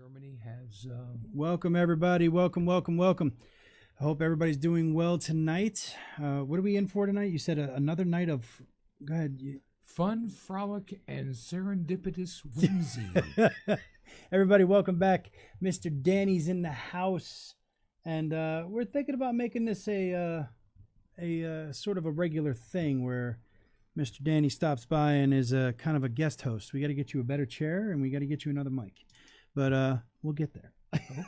Germany has welcome everybody. Welcome. I hope everybody's doing well tonight. What are we in for tonight? You said another night of. Go ahead. Fun, frolic, and serendipitous whimsy. Everybody, welcome back. Mr. Danny's in the house, and we're thinking about making this a sort of a regular thing where Mr. Danny stops by and is a kind of a guest host. We got to get you a better chair, and we got to get you another mic, but we'll get there.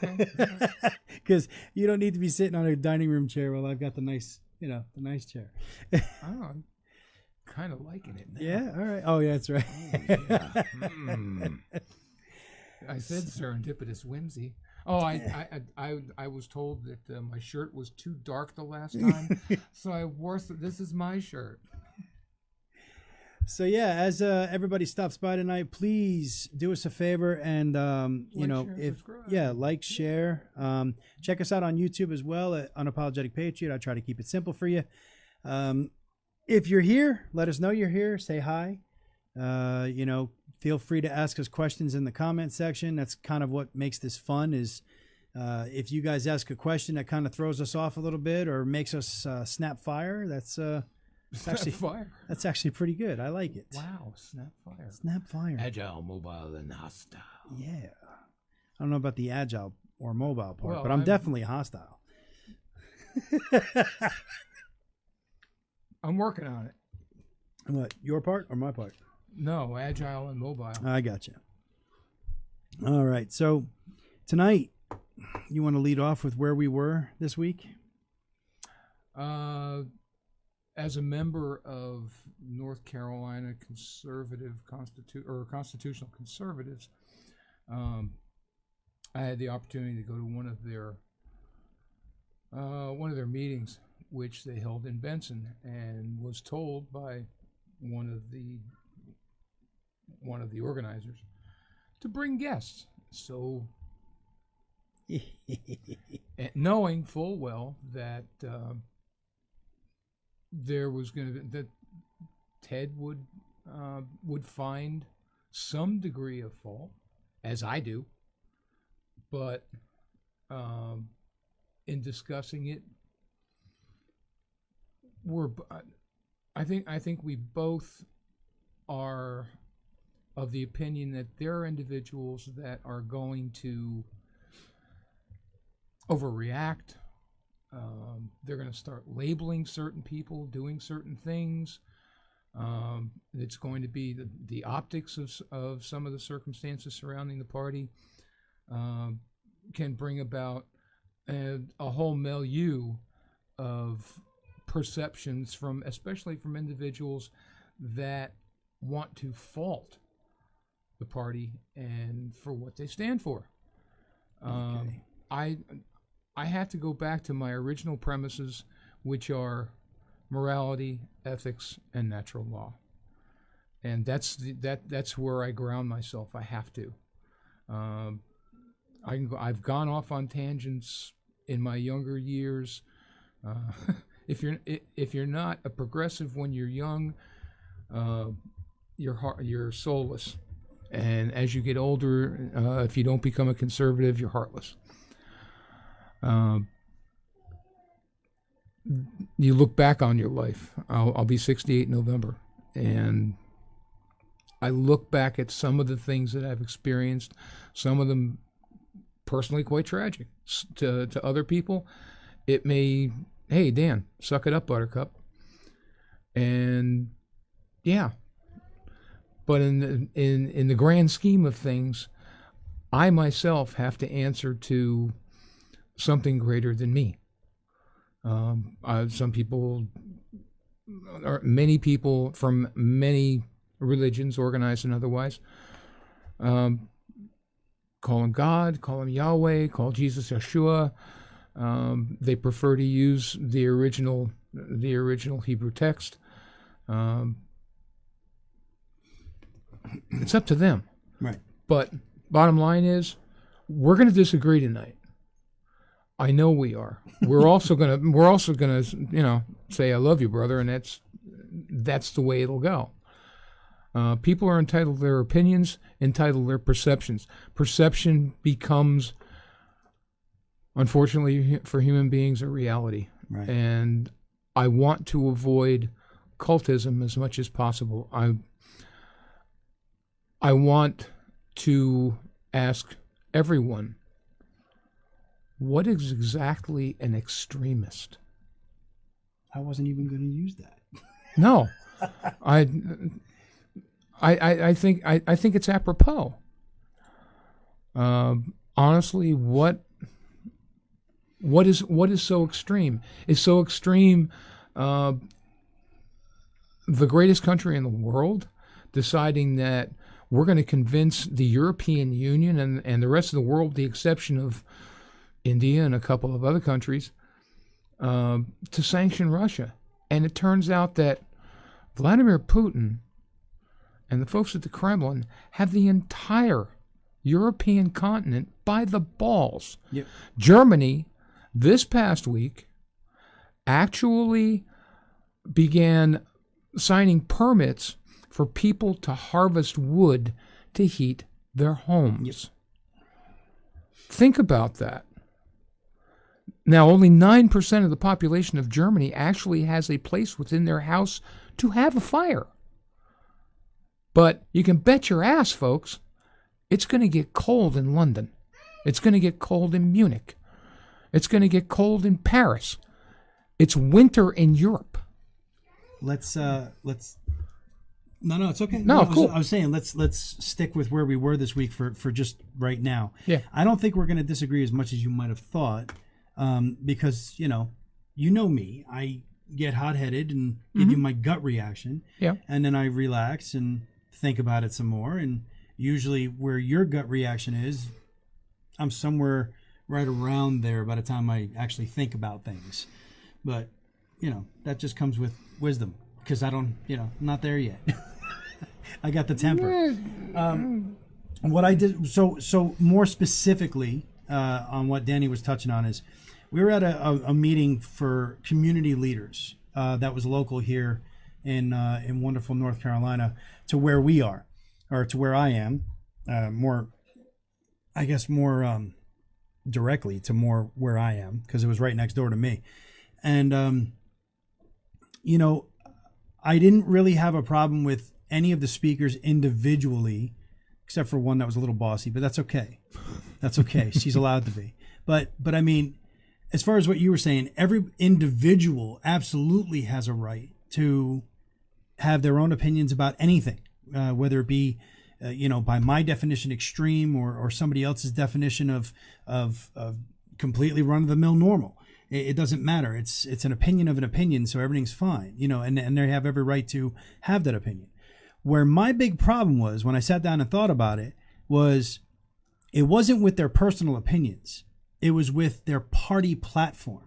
Okay. Because you don't need to be sitting on a dining room chair while I've got the nice chair. Oh, I'm kind of liking it now. Yeah. All right. Oh, yeah, that's right. I said serendipitous whimsy. Oh, I was told that my shirt was too dark the last time, so I wore. This is my shirt. So yeah, as everybody stops by tonight, please do us a favor and like, share. Check us out on YouTube as well at Unapologetic Patriot. I try to keep it simple for you. if you're here, let us know you're here. Say hi. Feel free to ask us questions in the comment section. That's kind of what makes this fun is if you guys ask a question that kind of throws us off a little bit or makes us snap fire, that's actually pretty good. I like it. Wow, snap fire. Snap fire. Agile, mobile, and hostile. Yeah. I don't know about the agile or mobile part, Well, but I'm definitely hostile. I'm working on it. What, your part or my part? No, agile and mobile. I got you. All right. So tonight, you want to lead off with where we were this week? As a member of North Carolina constitutional conservatives, I had the opportunity to go to one of their meetings, which they held in Benson, and was told by one of the organizers to bring guests. So, knowing full well that there was going to be that Ted would find some degree of fault, as I do, but in discussing it, I think we both are of the opinion that there are individuals that are going to overreact. They're going to start labeling certain people, doing certain things. It's going to be the optics of some of the circumstances surrounding the party can bring about a whole milieu of perceptions especially from individuals that want to fault the party and for what they stand for. Okay. I have to go back to my original premises, which are morality, ethics, and natural law, and that's where I ground myself. I have to. I've gone off on tangents in my younger years. If you're not a progressive when you're young, you're soulless, and as you get older, if you don't become a conservative, you're heartless. You look back on your life. I'll be 68 in November, and I look back at some of the things that I've experienced, some of them personally quite tragic to other people. It may, hey Dan, suck it up, Buttercup, and yeah. But in the grand scheme of things, I myself have to answer to something greater than me. Some people, or many people from many religions, organized and otherwise, call him God, call him Yahweh, call Jesus Yeshua. They prefer to use the original Hebrew text. It's up to them. Right. But bottom line is, we're going to disagree tonight. I know we are. We're also gonna, say I love you, brother, and that's the way it'll go. People are entitled to their opinions, entitled to their perceptions. Perception becomes, unfortunately for human beings, a reality. Right. And I want to avoid cultism as much as possible. I want to ask everyone, what is exactly an extremist? I wasn't even going to use that. No, I think it's apropos. Honestly, what is so extreme? Is so extreme the greatest country in the world deciding that we're going to convince the European Union and the rest of the world, with the exception of India and a couple of other countries, to sanction Russia. And it turns out that Vladimir Putin and the folks at the Kremlin have the entire European continent by the balls. Yep. Germany, this past week, actually began signing permits for people to harvest wood to heat their homes. Think about that. Now, only 9% of the population of Germany actually has a place within their house to have a fire. But you can bet your ass, folks, it's going to get cold in London. It's going to get cold in Munich. It's going to get cold in Paris. It's winter in Europe. Let's No, it's okay. No, cool. I was saying let's stick with where we were this week for just right now. Yeah. I don't think we're going to disagree as much as you might have thought, because you know me. I get hot-headed and give you my gut reaction. Yeah. And then I relax and think about it some more. And usually, where your gut reaction is, I'm somewhere right around there by the time I actually think about things. But that just comes with wisdom, because I don't, I'm not there yet. I got the temper. What I did, so more specifically on what Danny was touching on, is we were at a meeting for community leaders that was local here in wonderful North Carolina to where we are, or to where I am, more directly to more where I am, because it was right next door to me. And, I didn't really have a problem with any of the speakers individually, except for one that was a little bossy, but that's okay. That's okay. She's allowed to be. But I mean, as far as what you were saying, every individual absolutely has a right to have their own opinions about anything, whether it be, by my definition, extreme, or somebody else's definition of completely run-of-the-mill normal. It doesn't matter. It's an opinion of an opinion, so everything's fine, and they have every right to have that opinion. Where my big problem was, when I sat down and thought about it, it wasn't with their personal opinions. It was with their party platform.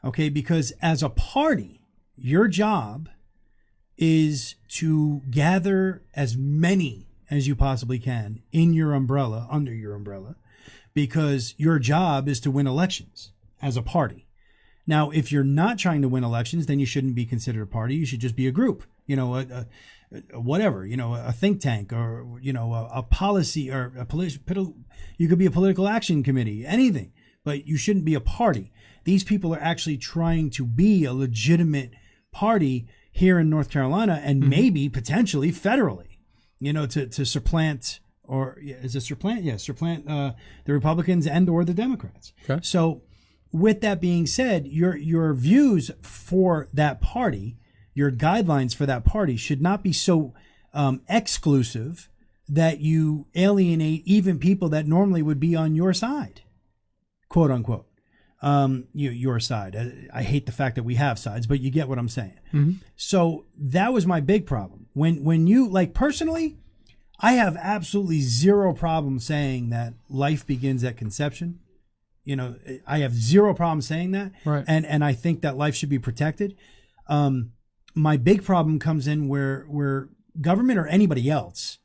Okay, because as a party, your job is to gather as many as you possibly can in your umbrella, under your umbrella, because your job is to win elections as a party. Now, if you're not trying to win elections, then you shouldn't be considered a party. You should just be a group, whatever, a think tank, or, a policy, or you could be a political action committee, anything, but you shouldn't be a party. These people are actually trying to be a legitimate party here in North Carolina, and maybe potentially federally, to supplant, or is it supplant? Yeah, supplant the Republicans and or the Democrats. Okay. So with that being said, your views for that party, your guidelines for that party should not be so exclusive that you alienate even people that normally would be on your side, quote unquote. Your side. I hate the fact that we have sides, but you get what I'm saying. Mm-hmm. So that was my big problem. When you, like, personally, I have absolutely zero problem saying that life begins at conception. I have zero problem saying that. Right. And I think that life should be protected. My big problem comes in where government or anybody else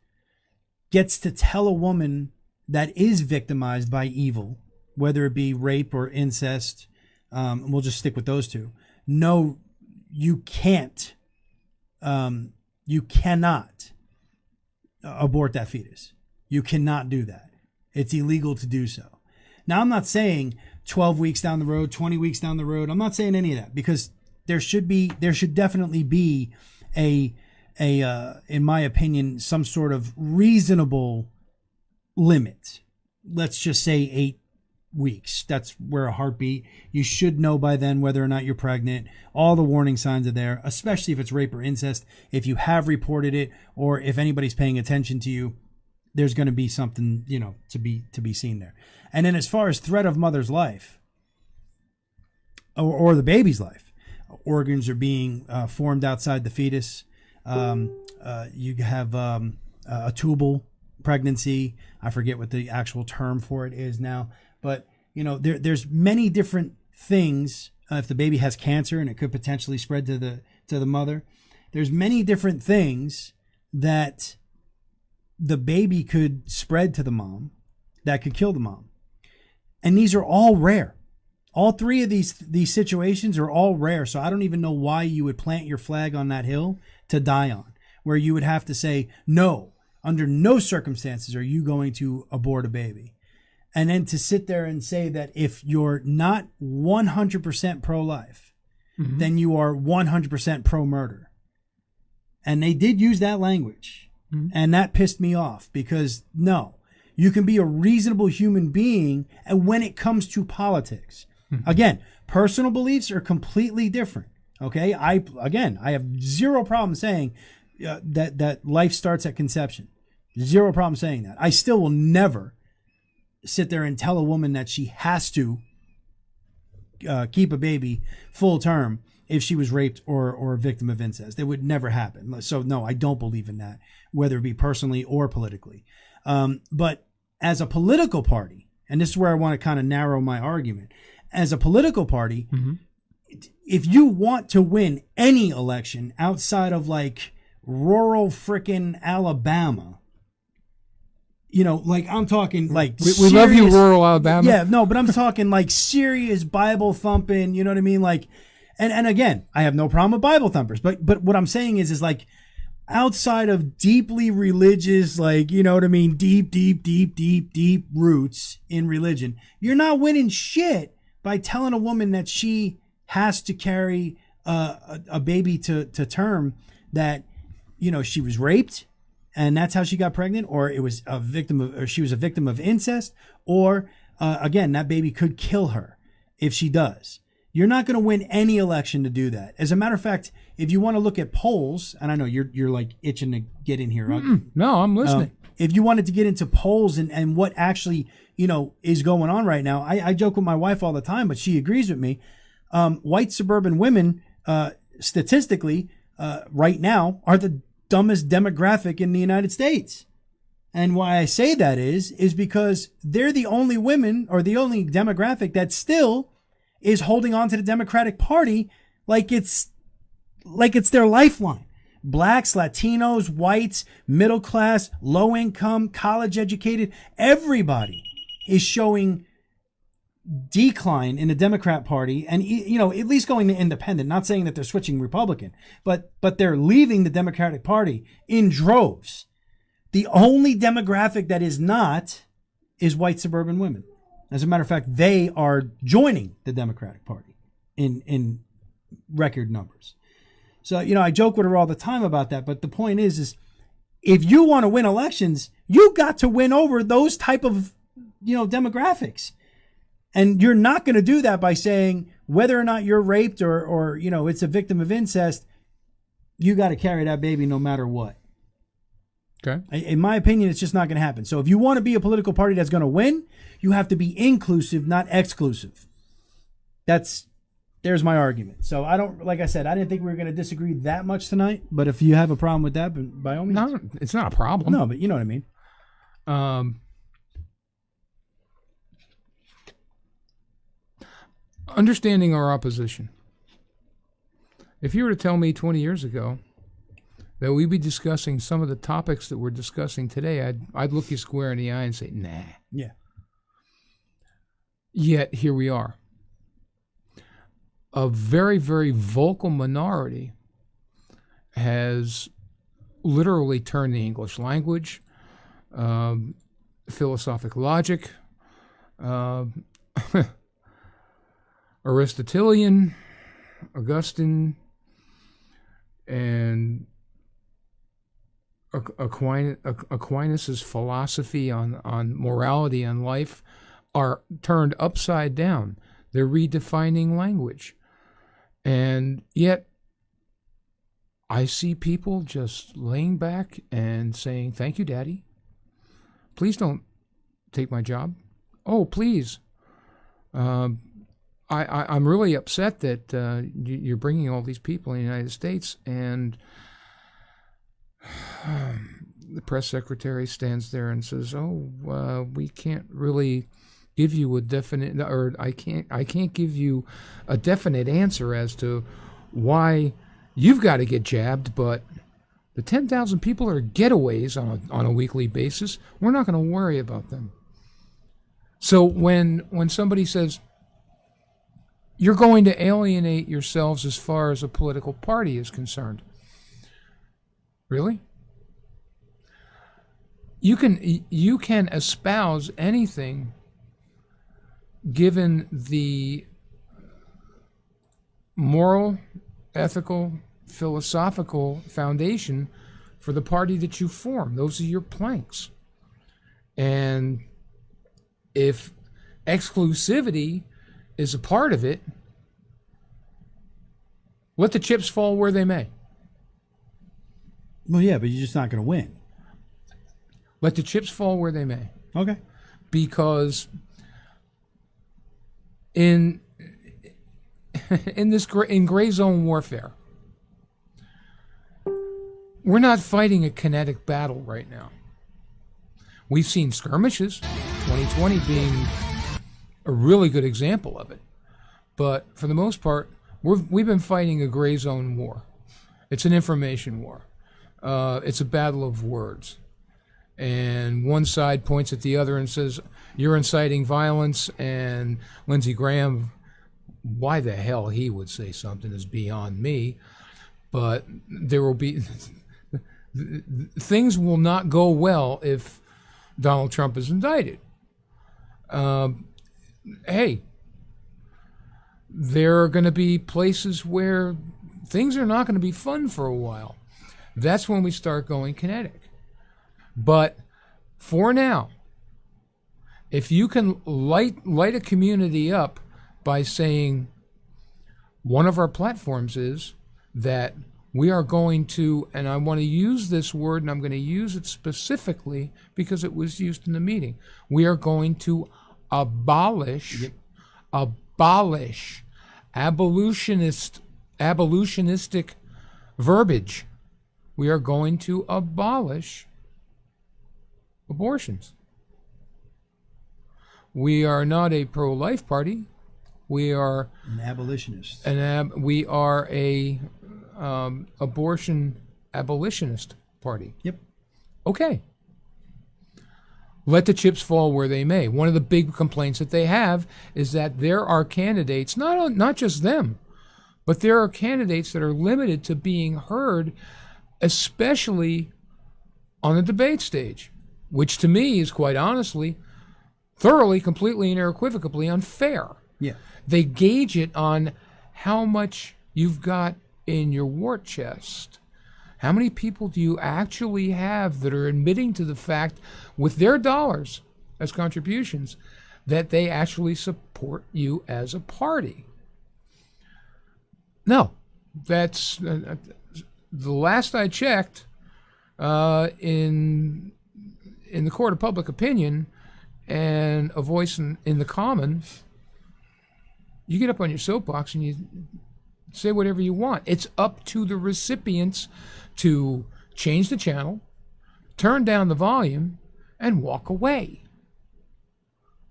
gets to tell a woman that is victimized by evil, whether it be rape or incest, we'll just stick with those two. No, you can't. You cannot abort that fetus. You cannot do that. It's illegal to do so. Now, I'm not saying 12 weeks down the road, 20 weeks down the road. I'm not saying any of that, because there should definitely be in my opinion, some sort of reasonable limit. Let's just say 8 weeks. That's where a heartbeat. You should know by then whether or not you're pregnant. All the warning signs are there, especially if it's rape or incest. If you have reported it, or if anybody's paying attention to you, there's going to be something, to be seen there. And then as far as threat of mother's life, or the baby's life, organs are being formed outside the fetus. You have a tubal pregnancy. I forget what the actual term for it is now, but there's many different things. If the baby has cancer and it could potentially spread to the mother, there's many different things that the baby could spread to the mom that could kill the mom. And these are all rare. All three of these situations are all rare, so I don't even know why you would plant your flag on that hill to die on, where you would have to say, no, under no circumstances are you going to abort a baby. And then to sit there and say that if you're not 100% pro-life, then you are 100% pro-murder. And they did use that language. And that pissed me off because, no, you can be a reasonable human being and when it comes to politics. Again, personal beliefs are completely different. Okay, I have zero problem saying that life starts at conception. Zero problem saying that. I still will never sit there and tell a woman that she has to keep a baby full term if she was raped or a victim of incest. It would never happen. So no, I don't believe in that, whether it be personally or politically. But as a political party, and this is where I want to kind of narrow my argument, as a political party, if you want to win any election outside of like rural frickin' Alabama, you know, like I'm talking like we love you, rural Alabama. Yeah, no, but I'm talking like serious Bible thumping, you know what I mean? Like, and again, I have no problem with Bible thumpers, but what I'm saying is like outside of deeply religious, like, you know what I mean, deep roots in religion, you're not winning shit by telling a woman that she has to carry a baby to term, that, you know, she was raped and that's how she got pregnant, or it was a victim of, or she was a victim of incest, or again, that baby could kill her if she does. You're not going to win any election to do that. As a matter of fact, if you want to look at polls, and I know you're like itching to get in here. No, I'm listening. If you wanted to get into polls and what actually, you know, is going on right now, I joke with my wife all the time, but she agrees with me. White suburban women, statistically, right now, are the dumbest demographic in the United States. And why I say that is because they're the only women or the only demographic that still is holding on to the Democratic Party like it's their lifeline. Blacks, Latinos, whites, middle class, low income, college educated, everybody is showing decline in the Democrat Party, and, you know, at least going to independent. Not saying that they're switching Republican, but they're leaving the Democratic Party in droves. The only demographic that is not is white suburban women. As a matter of fact, they are joining the Democratic Party in record numbers. So, you know, I joke with her all the time about that, but the point is if you want to win elections, you got to win over those type of, you know, demographics. And you're not going to do that by saying whether or not you're raped or, you know, it's a victim of incest, you got to carry that baby no matter what. Okay. In my opinion, it's just not going to happen. So if you want to be a political party that's going to win, you have to be inclusive, not exclusive. There's my argument. So I don't, like I said, I didn't think we were going to disagree that much tonight. But if you have a problem with that, by all means. No, it's not a problem. No, but you know what I mean. Understanding our opposition. If you were to tell me 20 years ago that we'd be discussing some of the topics that we're discussing today, I'd look you square in the eye and say, nah. Yeah. Yet here we are. A very, very vocal minority has literally turned the English language, philosophic logic, Aristotelian, Augustine, and Aquinas's philosophy on morality and life are turned upside down. They're redefining language. And yet, I see people just laying back and saying, thank you, Daddy. Please don't take my job. Oh, please. I'm really upset that you're bringing all these people in the United States, and the press secretary stands there and says, "Oh, we can't really give you a definite, or I can't give you a definite answer as to why you've got to get jabbed, but the 10,000 people are getaways on a weekly basis. We're not going to worry about them." So when somebody says, you're going to alienate yourselves as far as a political party is concerned. Really? You can espouse anything given the moral, ethical, philosophical foundation for the party that you form. Those are your planks. And if exclusivity is a part of it, let the chips fall where they may. Well, yeah, but you're just not going to win. Let the chips fall where they may. Okay. Because in gray zone warfare, we're not fighting a kinetic battle right now. We've seen skirmishes, 2020 being a really good example of it. But for the most part, we've been fighting a gray zone war. It's an information war. It's a battle of words. And one side points at the other and says, you're inciting violence, and Lindsey Graham, why the hell he would say something is beyond me. But there will be... things will not go well if Donald Trump is indicted. Hey, there are going to be places where things are not going to be fun for a while. That's when we start going kinetic. But for now, if you can light a community up by saying one of our platforms is that we are going to, and I want to use this word, and I'm going to use it specifically because it was used in the meeting. We are going to abolitionistic verbiage. We are going to abolish abortions. We are not a pro-life party. We are an abolitionist. We are a abortion abolitionist party. Yep. Okay. Let the chips fall where they may. One of the big complaints that they have is that there are candidates, not just them, but there are candidates that are limited to being heard, especially on the debate stage, which to me is quite honestly, thoroughly, completely, and unequivocally unfair. Yeah. They gauge it on how much you've got in your war chest. How many people do you actually have that are admitting to the fact, with their dollars as contributions, that they actually support you as a party? No, that's the last I checked. In the court of public opinion and a voice in the common, you get up on your soapbox and you say whatever you want. It's up to the recipients to change the channel, turn down the volume, and walk away.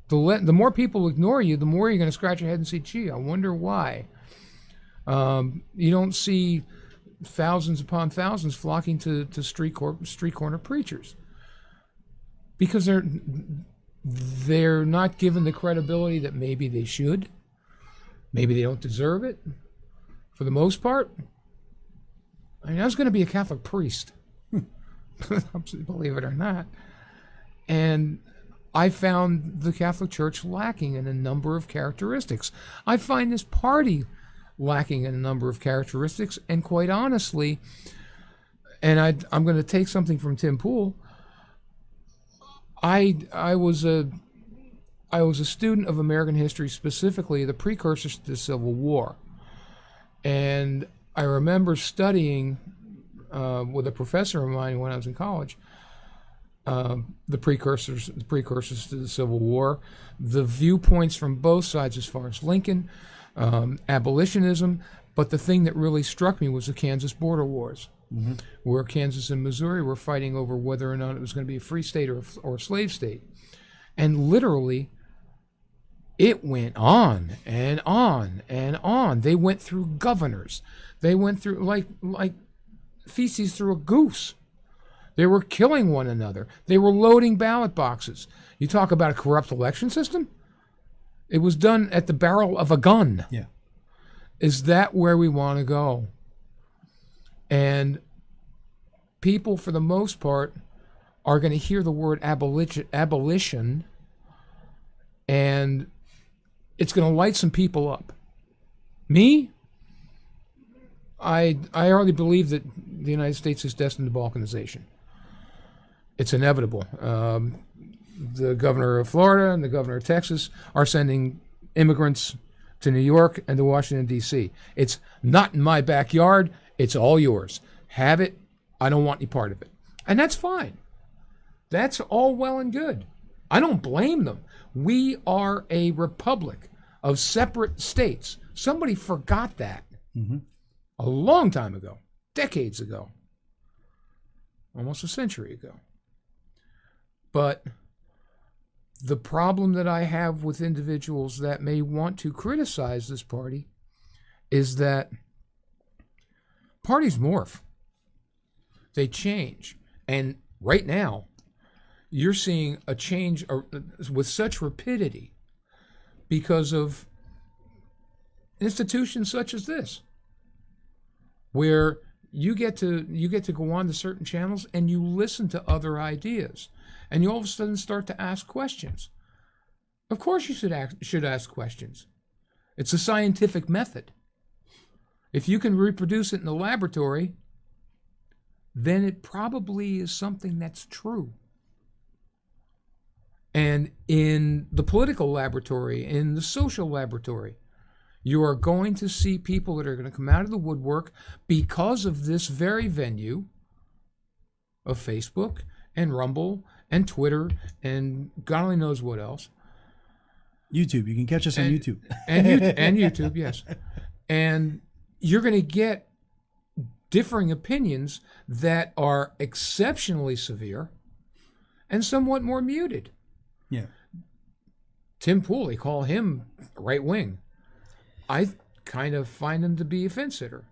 The more people ignore you, the more you're going to scratch your head and say, gee, I wonder why. You don't see thousands upon thousands flocking to street corner preachers because they're not given the credibility that maybe they should. Maybe they don't deserve it. For the most part, I mean, I was going to be a Catholic priest, believe it or not, and I found the Catholic Church lacking in a number of characteristics. I find this party lacking in a number of characteristics, and quite honestly, and I'm going to take something from Tim Pool. I was a student of American history, specifically the precursors to the Civil War, and I remember studying with a professor of mine when I was in college the precursors to the Civil War, the viewpoints from both sides as far as Lincoln, abolitionism, but the thing that really struck me was the Kansas border wars, where Kansas and Missouri were fighting over whether or not it was going to be a free state or a slave state. And literally, it went on and on and on. They went through governors. They went through like feces through a goose. They were killing one another. They were loading ballot boxes. You talk about a corrupt election system? It was done at the barrel of a gun. Yeah. Is that where we want to go? And people, for the most part, are going to hear the word abolition, and it's going to light some people up. Me, I already believe that the United States is destined to balkanization. It's inevitable. The governor of Florida and the governor of Texas are sending immigrants to New York and to Washington, D.C. It's not in my backyard. It's all yours. Have it. I don't want any part of it. And that's fine. That's all well and good. I don't blame them. We are a republic of separate states. Somebody forgot that a long time ago, decades ago, almost a century ago. But the problem that I have with individuals that may want to criticize this party is that parties morph. They change. And right now, you're seeing a change with such rapidity because of institutions such as this, where you get to go on to certain channels and you listen to other ideas, and you all of a sudden start to ask questions. Of course, you should ask questions. It's a scientific method. If you can reproduce it in the laboratory, then it probably is something that's true. And in the political laboratory, in the social laboratory, you are going to see people that are going to come out of the woodwork because of this very venue of Facebook and Rumble and Twitter and God only knows what else. YouTube. You can catch us on YouTube. And YouTube, yes. And you're going to get differing opinions that are exceptionally severe and somewhat more muted. Yeah. Tim Pool, they call him right wing. I kind of find him to be a fence sitter.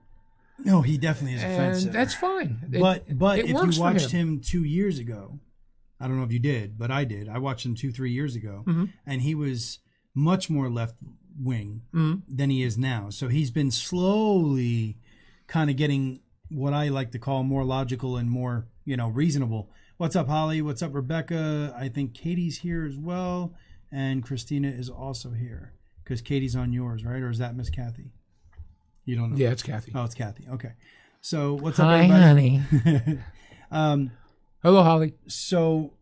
No, he definitely is a fence sitter. And that's fine. But it if works you watched for him 2 years ago, I don't know if you did, but I did. I watched him 2-3 years ago, and he was much more left wing than he is now. So he's been slowly kind of getting what I like to call more logical and more, reasonable. What's up, Holly? What's up, Rebecca? I think Katie's here as well, and Christina is also here because Katie's on yours, right? Or is that Miss Kathy? You don't know? Yeah, it's Kathy. Oh, it's Kathy. Okay. So what's Hi, up, everybody? honey. Hello, Holly. So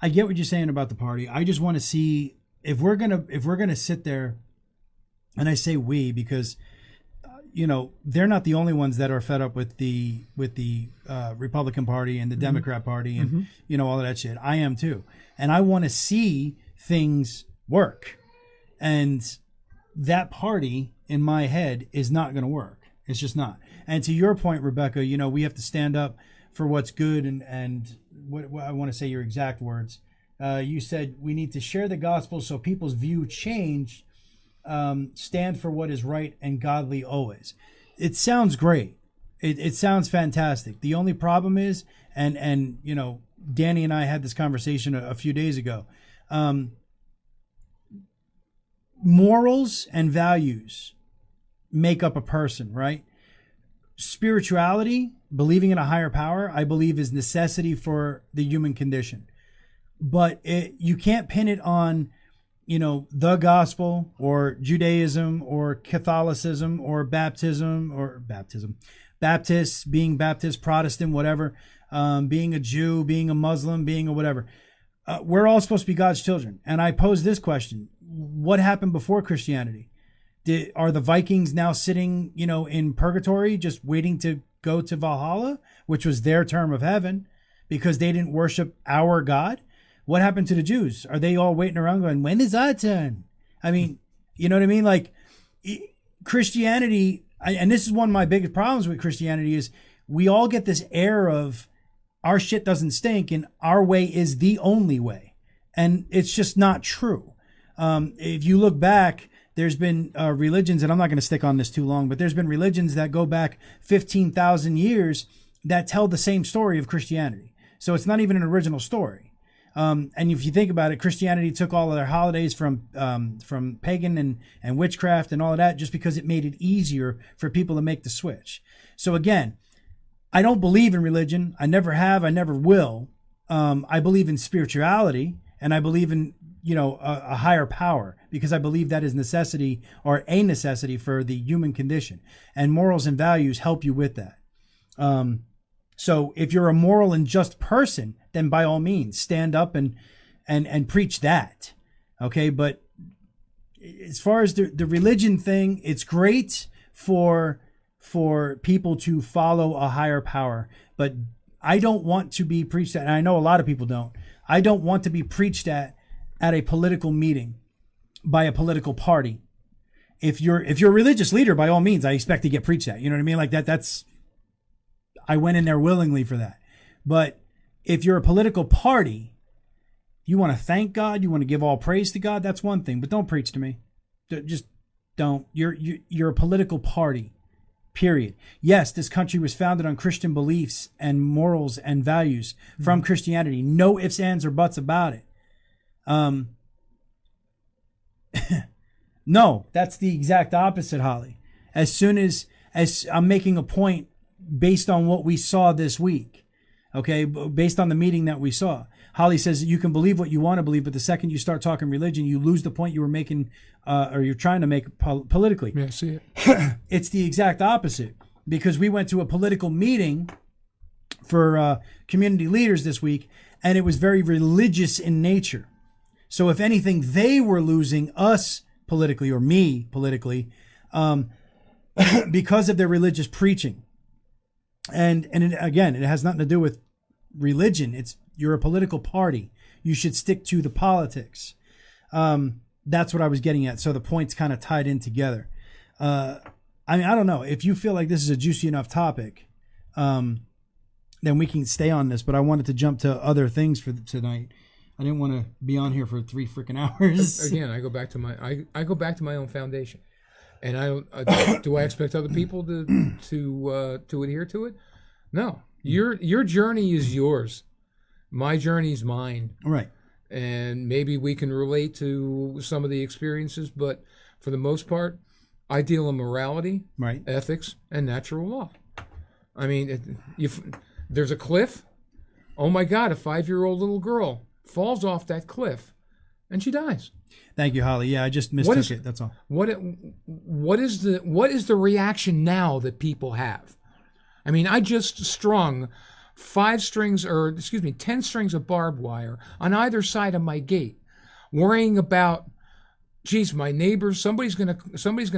I get what you're saying about the party. I just want to see if we're gonna sit there, and I say we because they're not the only ones that are fed up with the Republican Party and the Democrat Party and all of that shit. I am too, and I want to see things work, and that party in my head is not going to work. It's just not. And to your point, Rebecca, we have to stand up for what's good and what I want to say your exact words. You said we need to share the gospel so people's view change. Stand for what is right and godly always. It sounds great. It sounds fantastic. The only problem is, and Danny and I had this conversation a few days ago. Morals and values make up a person, right? Spirituality, believing in a higher power, I believe is necessity for the human condition. But you can't pin it on the gospel or Judaism or Catholicism or Baptists, being Baptist, Protestant, whatever, being a Jew, being a Muslim, being a whatever. We're all supposed to be God's children. And I pose this question. What happened before Christianity? Are the Vikings now sitting, in purgatory, just waiting to go to Valhalla, which was their term of heaven, because they didn't worship our God? What happened to the Jews? Are they all waiting around going, when is our turn? I mean, you know what I mean? Like Christianity, and this is one of my biggest problems with Christianity is we all get this air of our shit doesn't stink and our way is the only way. And it's just not true. If you look back, there's been religions, and I'm not going to stick on this too long, but there's been religions that go back 15,000 years that tell the same story of Christianity. So it's not even an original story. And if you think about it, Christianity took all of their holidays from pagan and witchcraft and all of that just because it made it easier for people to make the switch. So again, I don't believe in religion. I never have. I never will. I believe in spirituality, and I believe in a higher power, because I believe that is necessity, or a necessity, for the human condition, and morals and values help you with that. So if you're a moral and just person, then by all means stand up and preach that. Okay, but as far as the religion thing, it's great for people to follow a higher power, but I don't want to be preached at, and I know a lot of people don't. I don't want to be preached at a political meeting by a political party. If you're a religious leader, by all means, I expect to get preached at. You know what I mean? Like that's I went in there willingly for that. But if you're a political party, you want to thank God, you want to give all praise to God, that's one thing. But don't preach to me. Just don't. You're a political party. Period. Yes, this country was founded on Christian beliefs and morals and values from Christianity. No ifs, ands, or buts about it. No, that's the exact opposite, Holly. As soon as I'm making a point based on what we saw this week, okay, based on the meeting that we saw. Holly says you can believe what you want to believe, but the second you start talking religion, you lose the point you were making, or you're trying to make politically. Yeah, see it. It's the exact opposite, because we went to a political meeting for community leaders this week, and it was very religious in nature. So if anything, they were losing us politically, or me politically, because of their religious preaching. And again, it has nothing to do with religion. You're a political party. You should stick to the politics. That's what I was getting at. So the points kind of tied in together. I don't know. If you feel like this is a juicy enough topic, then we can stay on this. But I wanted to jump to other things for tonight. I didn't want to be on here for 3 freaking hours. Again, I go back to my own foundation. And I don't. Do I expect other people to adhere to it? No. Your journey is yours. My journey is mine. Right. And maybe we can relate to some of the experiences, but for the most part, I deal in morality, right, ethics, and natural law. I mean, there's a cliff. Oh my God! A 5-year-old little girl falls off that cliff, and she dies. Thank you, Holly. Yeah, I just mistook it. That's all. What is the reaction now that people have? I mean, I just strung 10 strings of barbed wire on either side of my gate, worrying about, geez, my neighbors. Somebody's gonna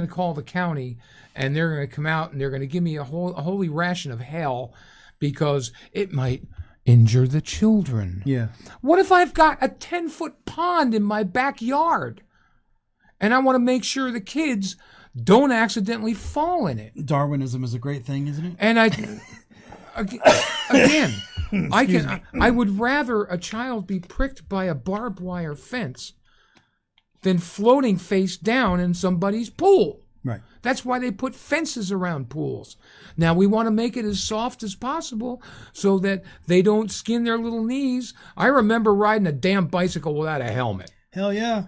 call the county, and they're gonna come out and they're gonna give me a holy ration of hell because it might injure the children. Yeah. What if I've got a 10-foot pond in my backyard and I want to make sure the kids don't accidentally fall in it? Darwinism is a great thing, isn't it? And I would rather a child be pricked by a barbed wire fence than floating face down in somebody's pool. Right. That's why they put fences around pools. Now, we want to make it as soft as possible so that they don't skin their little knees. I remember riding a damn bicycle without a helmet. Hell yeah.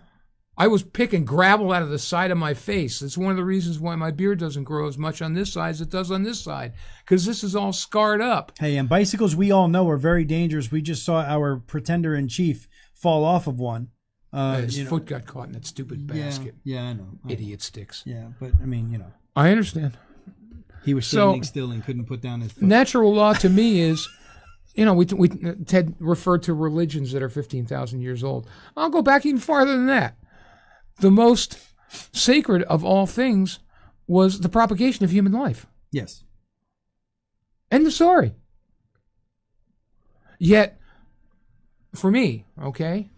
I was picking gravel out of the side of my face. That's one of the reasons why my beard doesn't grow as much on this side as it does on this side, because this is all scarred up. Hey, and bicycles, we all know, are very dangerous. We just saw our pretender-in-chief fall off of one. His foot got caught in that stupid basket. Yeah, I know. Idiot sticks. Yeah, but I mean, I understand. He was standing still and couldn't put down his foot. Natural law to me is, Ted referred to religions that are 15,000 years old. I'll go back even farther than that. The most sacred of all things was the propagation of human life. Yes. End of story. Yet, for me, okay,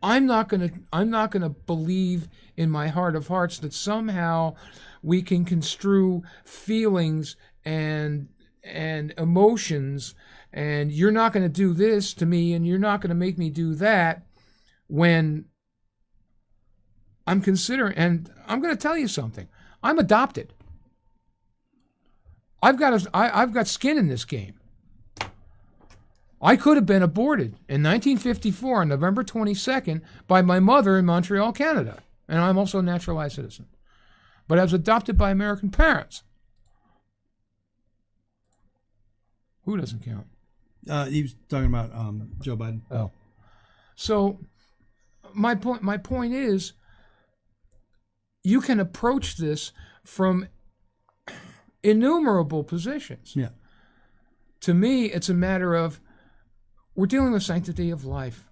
I'm not gonna believe in my heart of hearts that somehow we can construe feelings and emotions, and you're not going to do this to me, and you're not going to make me do that, when I'm considering. And I'm going to tell you something. I'm adopted. I've got skin in this game. I could have been aborted in 1954 on November 22nd by my mother in Montreal, Canada. And I'm also a naturalized citizen. But I was adopted by American parents. Who doesn't count? He was talking about Joe Biden. Oh. So my point is, you can approach this from innumerable positions. Yeah. To me, it's a matter of, we're dealing with sanctity of life.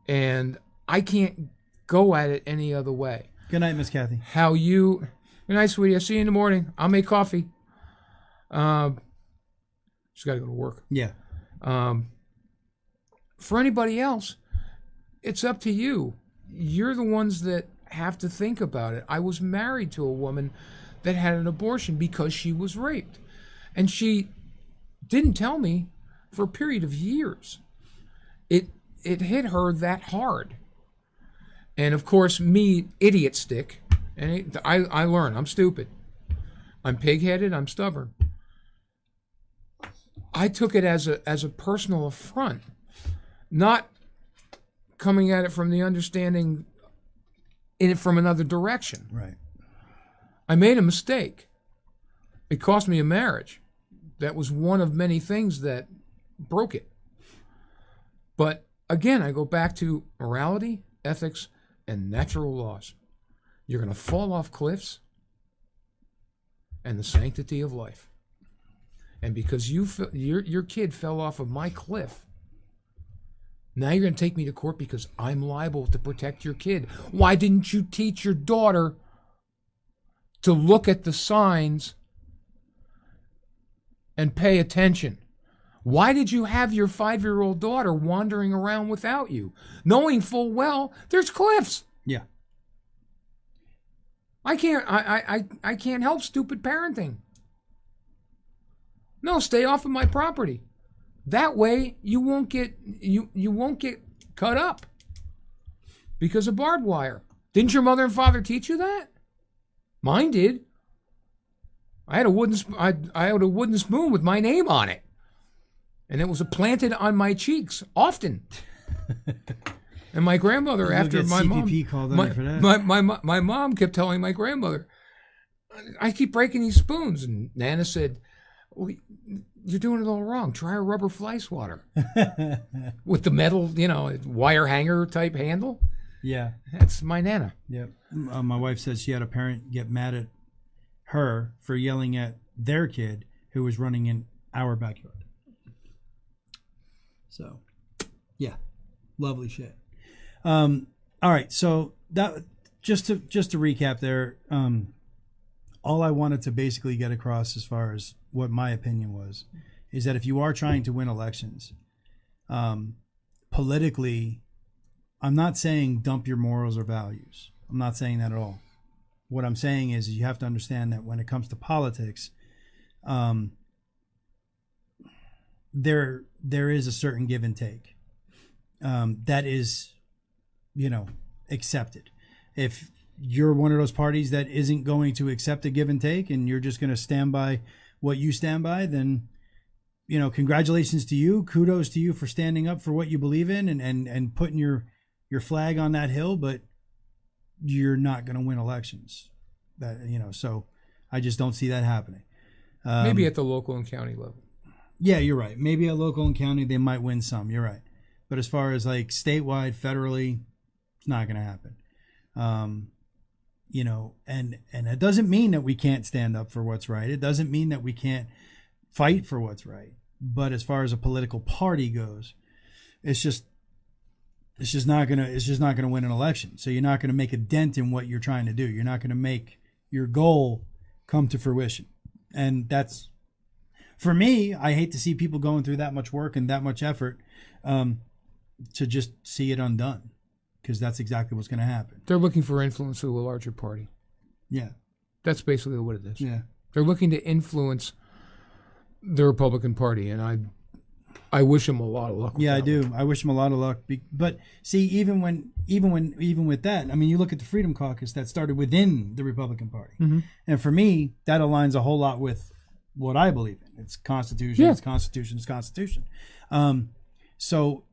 And I can't go at it any other way. Good night, Miss Kathy. Good night, sweetie. I'll see you in the morning. I'll make coffee. She's got to go to work. Yeah. For anybody else, it's up to you. You're the ones that have to think about it. I was married to a woman that had an abortion because she was raped. And she didn't tell me for a period of years. It hit her that hard. And of course, me, idiot stick, and I learn. I'm stupid. I'm pig-headed. I'm stubborn. I took it as a personal affront, not coming at it from the understanding in it from another direction. Right. I made a mistake. It cost me a marriage. That was one of many things that broke it. But again, I go back to morality, ethics, and natural laws. You're going to fall off cliffs, and the sanctity of life. And because your kid fell off of my cliff, now you're going to take me to court because I'm liable to protect your kid. Why didn't you teach your daughter to look at the signs and pay attention? Why did you have your 5-year-old daughter wandering around without you, knowing full well there's cliffs? Yeah. I can't help stupid parenting. No, stay off of my property. That way you won't get cut up because of barbed wire. Didn't your mother and father teach you that? Mine did. I had a wooden spoon with my name on it, and it was planted on my cheeks often. And my grandmother, after my CPP mom, called on you for that. my mom kept telling my grandmother, I keep breaking these spoons, and Nana said, well, you're doing it all wrong. Try a rubber fly swatter with the metal, wire hanger type handle. Yeah. That's my Nana. Yeah. My wife says she had a parent get mad at her for yelling at their kid who was running in our backyard. So, yeah, lovely shit. All right, so that just to recap there, all I wanted to basically get across as far as what my opinion was is that if you are trying to win elections, politically, I'm not saying dump your morals or values. I'm not saying that at all. What I'm saying is you have to understand that when it comes to politics, there is a certain give and take that is, accepted. If you're one of those parties that isn't going to accept a give and take and you're just going to stand by what you stand by, then, congratulations to you. Kudos to you for standing up for what you believe in and putting your flag on that hill, but you're not going to win elections. So I just don't see that happening. Maybe at the local and county level. Yeah, you're right. Maybe at local and county, they might win some. You're right. But as far as like statewide, federally, it's not going to happen. And it doesn't mean that we can't stand up for what's right. It doesn't mean that we can't fight for what's right. But as far as a political party goes, it's just not gonna win an election. So you're not gonna make a dent in what you're trying to do. You're not gonna make your goal come to fruition. And that's, for me, I hate to see people going through that much work and that much effort to just see it undone, because that's exactly what's going to happen. They're looking for influence through a larger party. Yeah. That's basically what it is. Yeah. They're looking to influence the Republican Party, and I wish them a lot of luck with Yeah, that I do. one. I wish them a lot of luck. But see, even with that, I mean, you look at the Freedom Caucus that started within the Republican Party. Mm-hmm. And for me, that aligns a whole lot with what I believe in. It's Constitution. Yeah. It's Constitution. It's Constitution. So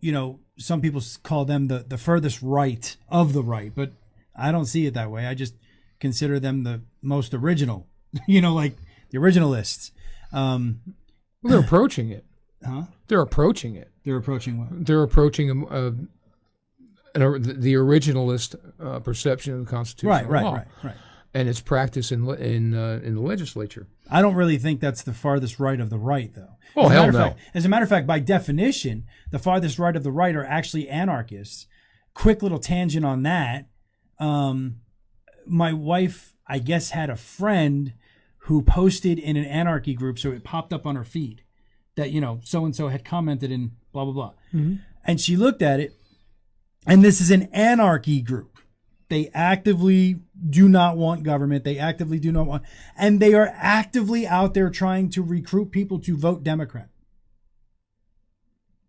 some people call them the furthest right of the right, but I don't see it that way. I just consider them the most original. Like the originalists. Well, they're approaching it. Huh? They're approaching it. They're approaching what? They're approaching the originalist perception of the Constitution. Right. And its practice in the legislature. I don't really think that's the farthest right of the right, though. Oh, hell no. As a matter of fact, by definition, the farthest right of the right are actually anarchists. Quick little tangent on that. My wife, I guess, had a friend who posted in an anarchy group, so it popped up on her feed that, so-and-so had commented in blah, blah, blah. Mm-hmm. And she looked at it, and this is an anarchy group. They actively do not want government. They actively do not want, and they are actively out there trying to recruit people to vote Democrat.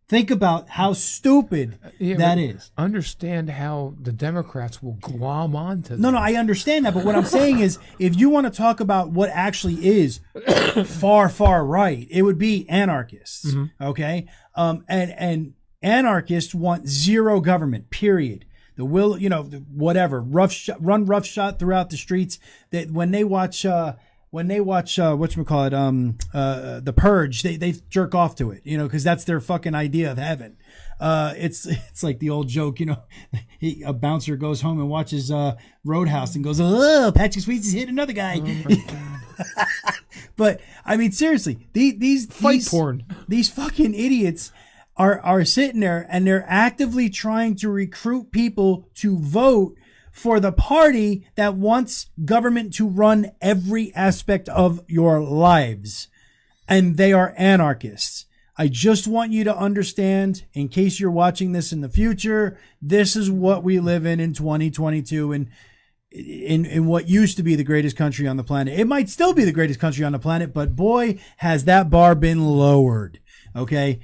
Think about how stupid that is. Understand how the Democrats will glom onto that. No, I understand that. But what I'm saying is, if you want to talk about what actually is far, far right, it would be anarchists. Mm-hmm. Okay. And anarchists want zero government, period. The will, whatever, run roughshod throughout the streets. That when they watch whatchamacallit, The Purge, they jerk off to it, because that's their fucking idea of heaven. It's like the old joke, a bouncer goes home and watches Roadhouse and goes, "Oh, Patrick Swayze hit another guy." Oh my God. But I mean, seriously, these porn. These fucking idiots are sitting there and they're actively trying to recruit people to vote for the party that wants government to run every aspect of your lives. And they are anarchists. I just want you to understand, in case you're watching this in the future, this is what we live in 2022 and in what used to be the greatest country on the planet. It might still be the greatest country on the planet, but boy, has that bar been lowered. Okay.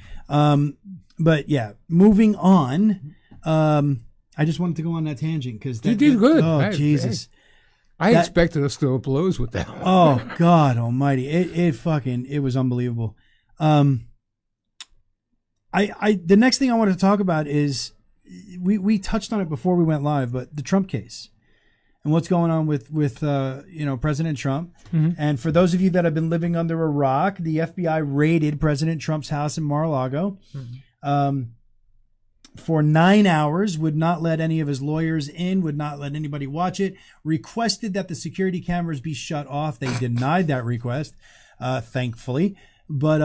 But yeah, moving on. I just wanted to go on that tangent because you did good. Oh, Jesus. I expected us to go blows with that one. Oh, God almighty. It was unbelievable. The next thing I wanted to talk about is we touched on it before we went live, but the Trump case and what's going on with President Trump. Mm-hmm. And for those of you that have been living under a rock, the FBI raided President Trump's house in Mar-a-Lago. Mm-hmm. For 9 hours, would not let any of his lawyers in, would not let anybody watch it, requested that the security cameras be shut off. They denied that request, thankfully, but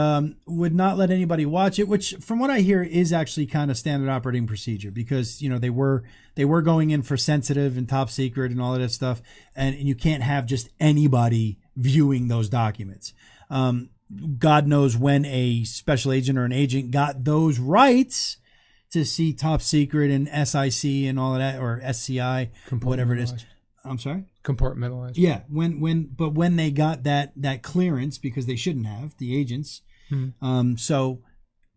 would not let anybody watch it, which from what I hear is actually kind of standard operating procedure because, they were going in for sensitive and top secret and all of that stuff. And you can't have just anybody viewing those documents. God knows when a special agent or an agent got those rights to see top secret and SIC and all of that, or SCI, whatever it is. I'm sorry? Compartmentalized. Yeah. When they got that clearance, because they shouldn't have, the agents. Mm-hmm. So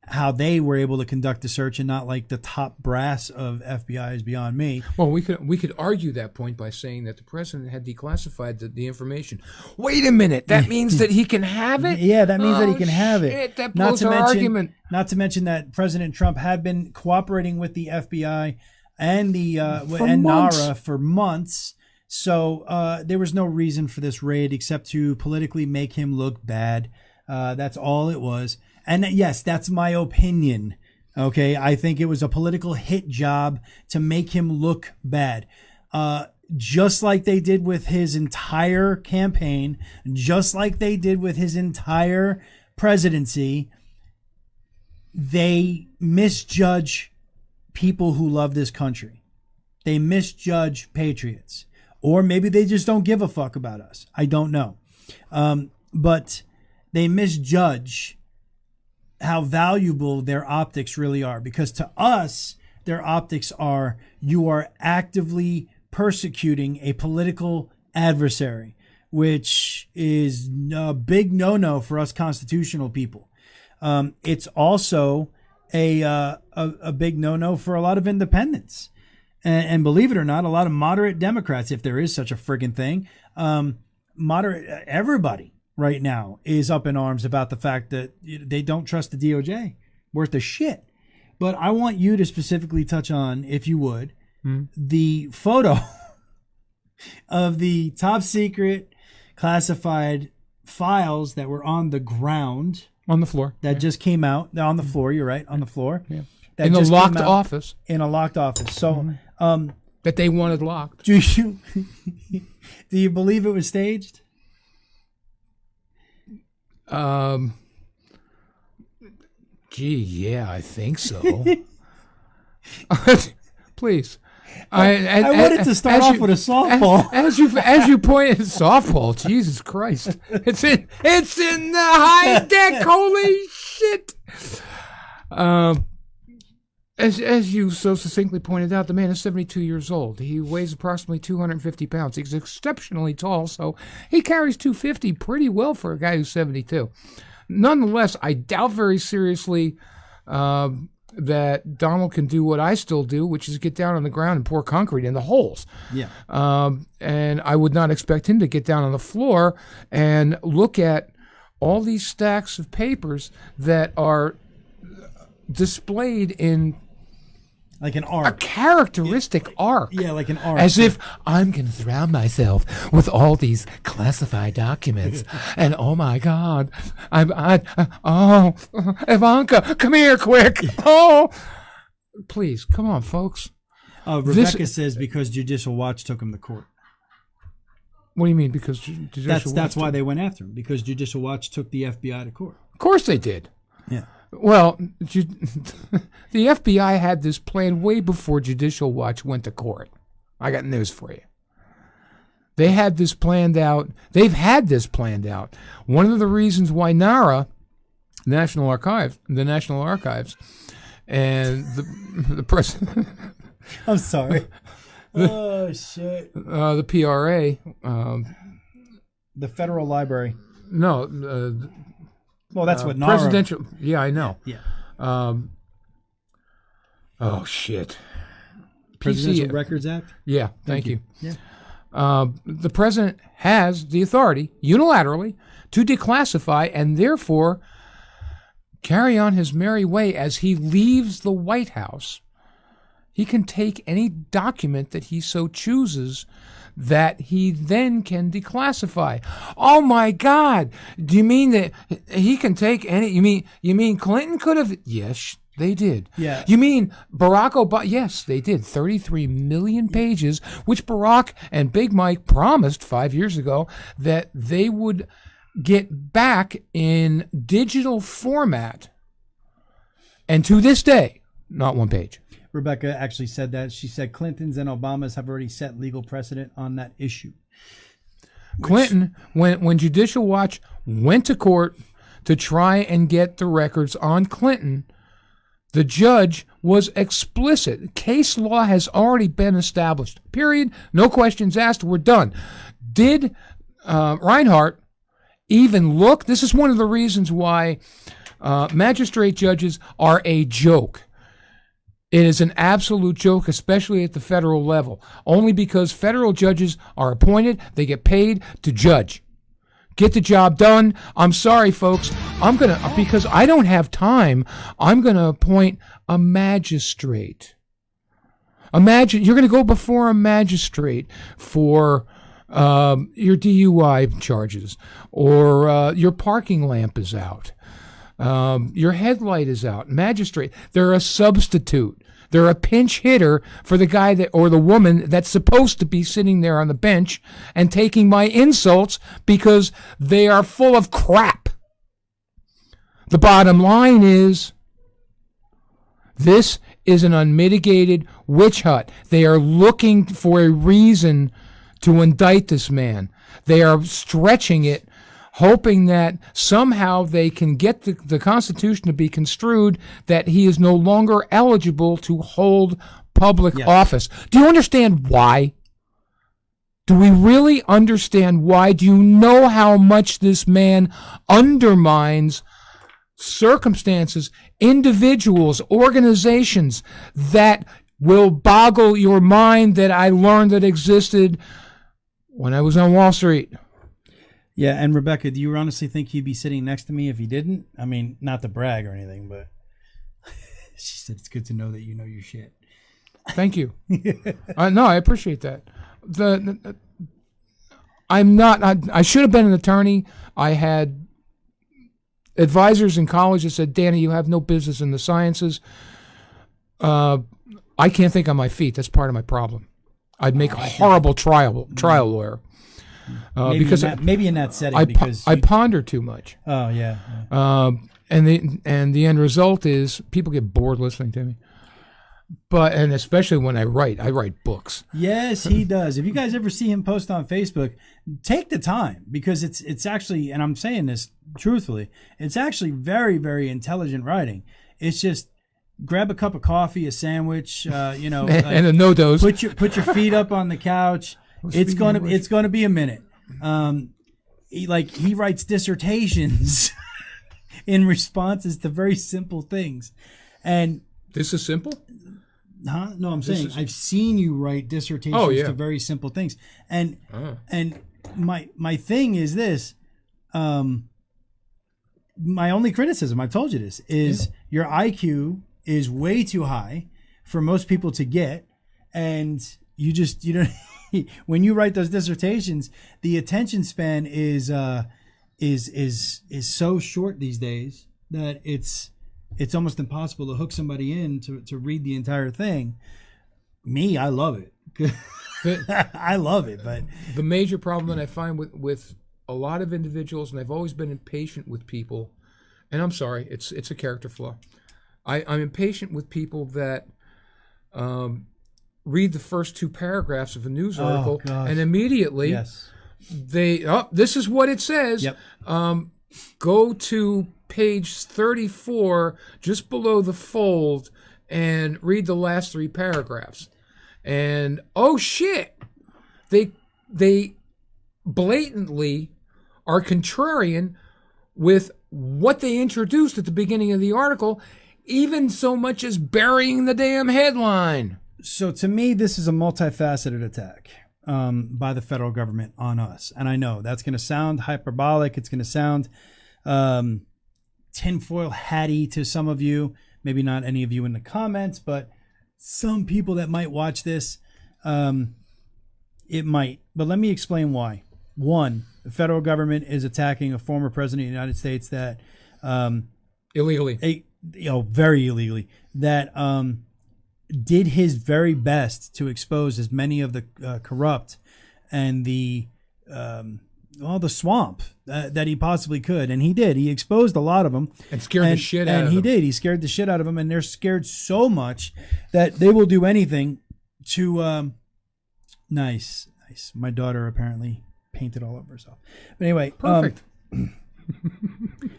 how they were able to conduct the search and not like the top brass of FBI is beyond me. Well, we could argue that point by saying that the president had declassified the information. Wait a minute, that means that he can have it? Yeah, that means that he can have it. That blows our argument. Not to mention that President Trump had been cooperating with the FBI and NARA for months. So there was no reason for this raid except to politically make him look bad. That's all it was. And yes, that's my opinion. Okay. I think it was a political hit job to make him look bad. Just like they did with his entire campaign, just like they did with his entire presidency, they misjudge people who love this country. They misjudge patriots. Or maybe they just don't give a fuck about us. I don't know. But they misjudge how valuable their optics really are. Because to us, their optics are, you are actively persecuting a political adversary, which is a big no-no for us constitutional people. It's also a big no-no for a lot of independents. And believe it or not, a lot of moderate Democrats, if there is such a friggin' thing, moderate, everybody right now is up in arms about the fact that they don't trust the DOJ worth a shit. But I want you to specifically touch on, if you would, the photo of the top secret classified files that were on the ground. On the floor. That just came out. They're on the floor, you're right, on the floor. Yeah. That In a just locked came out office. In a locked office. So, that they wanted locked. do you believe it was staged? Gee, yeah, I think so. Please. I wanted to start off with a softball. As you pointed, softball. Jesus Christ! It's in the high deck. Holy shit! As you so succinctly pointed out, the man is 72 years old. He weighs approximately 250 pounds. He's exceptionally tall, so he carries 250 pretty well for a guy who's 72. Nonetheless, I doubt very seriously that Donald can do what I still do, which is get down on the ground and pour concrete in the holes. Yeah. And I would not expect him to get down on the floor and look at all these stacks of papers that are displayed in like an a arc. characteristic arc. Yeah, like an arc. As if I'm going to surround myself with all these classified documents. And oh my God, Ivanka, come here quick. Oh, please, come on, folks. Rebecca says because Judicial Watch took him to court. What do you mean? Because Judicial That's why they went after him, because Judicial Watch took the FBI to court. Of course they did. Yeah. Well, the FBI had this plan way before Judicial Watch went to court. I got news for you. They had this planned out. They've had this planned out. One of the reasons why NARA, the National Archives, and the president. I'm sorry. Oh shit. The PRA. The Federal Library. No. Well, that's what NARA. Presidential. Yeah, I know. Yeah. Oh shit. Presidential Records Act. Yeah. Thank you. Yeah. The president has the authority unilaterally to declassify and therefore carry on his merry way as he leaves the White House. He can take any document that he so chooses that he then can declassify. Oh my God! Do you mean that he can take any? You mean Clinton could have? Yes, they did. Yeah. You mean Barack Obama? Yes, they did. 33 million pages, which Barack and Big Mike promised 5 years ago that they would get back in digital format. And to this day, not one page. Rebecca actually said that. She said Clintons and Obamas have already set legal precedent on that issue. Clinton, when Judicial Watch went to court to try and get the records on Clinton, the judge was explicit. Case law has already been established. Period. No questions asked. We're done. Did Reinhardt even look? This is one of the reasons why magistrate judges are a joke. It is an absolute joke, especially at the federal level, only because federal judges are appointed. They get paid to judge. Get the job done. I'm sorry, folks. Because I don't have time, I'm going to appoint a magistrate. Imagine you're going to go before a magistrate for your DUI charges, or your parking lamp is out. Your headlight is out. Magistrate, they're a substitute. They're a pinch hitter for the guy that or the woman that's supposed to be sitting there on the bench and taking my insults because they are full of crap. The bottom line is, this is an unmitigated witch hunt. They are looking for a reason to indict this man. They are stretching it, hoping that somehow they can get the Constitution to be construed that he is no longer eligible to hold public office. Do you understand why? Do we really understand why? Do you know how much this man undermines circumstances, individuals, organizations that will boggle your mind that I learned that existed when I was on Wall Street? Yeah, and Rebecca, do you honestly think he'd be sitting next to me if he didn't? I mean, not to brag or anything, but she said it's good to know that you know your shit. Thank you. No, I appreciate that. I'm not. I should have been an attorney. I had advisors in college that said, "Danny, you have no business in the sciences." I can't think on my feet. That's part of my problem. I'd make a horrible trial lawyer. Maybe in that setting because I ponder too much. Oh yeah. And the end result is people get bored listening to me. And especially when I write books. Yes, he does. If you guys ever see him post on Facebook, take the time because it's actually, and I'm saying this truthfully, it's actually very, very intelligent writing. It's just grab a cup of coffee, a sandwich, and a no dose. Put your feet up on the couch. It's gonna be a minute. He writes dissertations in responses to very simple things, and this is simple. Huh? No, I'm saying I've seen you write dissertations to very simple things, and my thing is this. My only criticism, I've told you this, is your IQ is way too high for most people to get, and you don't. When you write those dissertations, the attention span is so short these days that it's almost impossible to hook somebody in to read the entire thing. Me, I love it. I love it, but the major problem that I find with a lot of individuals, and I've always been impatient with people, and I'm sorry, it's a character flaw. I'm impatient with people that read the first two paragraphs of a news article and immediately this is what it says. Yep. Go to page 34, just below the fold, and read the last three paragraphs. And oh shit, they blatantly are contrarian with what they introduced at the beginning of the article, even so much as burying the damn headline. So to me, this is a multifaceted attack by the federal government on us. And I know that's going to sound hyperbolic. It's going to sound tinfoil hatty to some of you. Maybe not any of you in the comments, but some people that might watch this, it might. But let me explain why. One, the federal government is attacking a former president of the United States that illegally, very illegally, that did his very best to expose as many of the corrupt and the swamp that he possibly could. And he did. He exposed a lot of them. And scared the shit out of them. And he did. He scared the shit out of them. And they're scared so much that they will do anything to... Nice. My daughter apparently painted all over herself. But anyway. Perfect.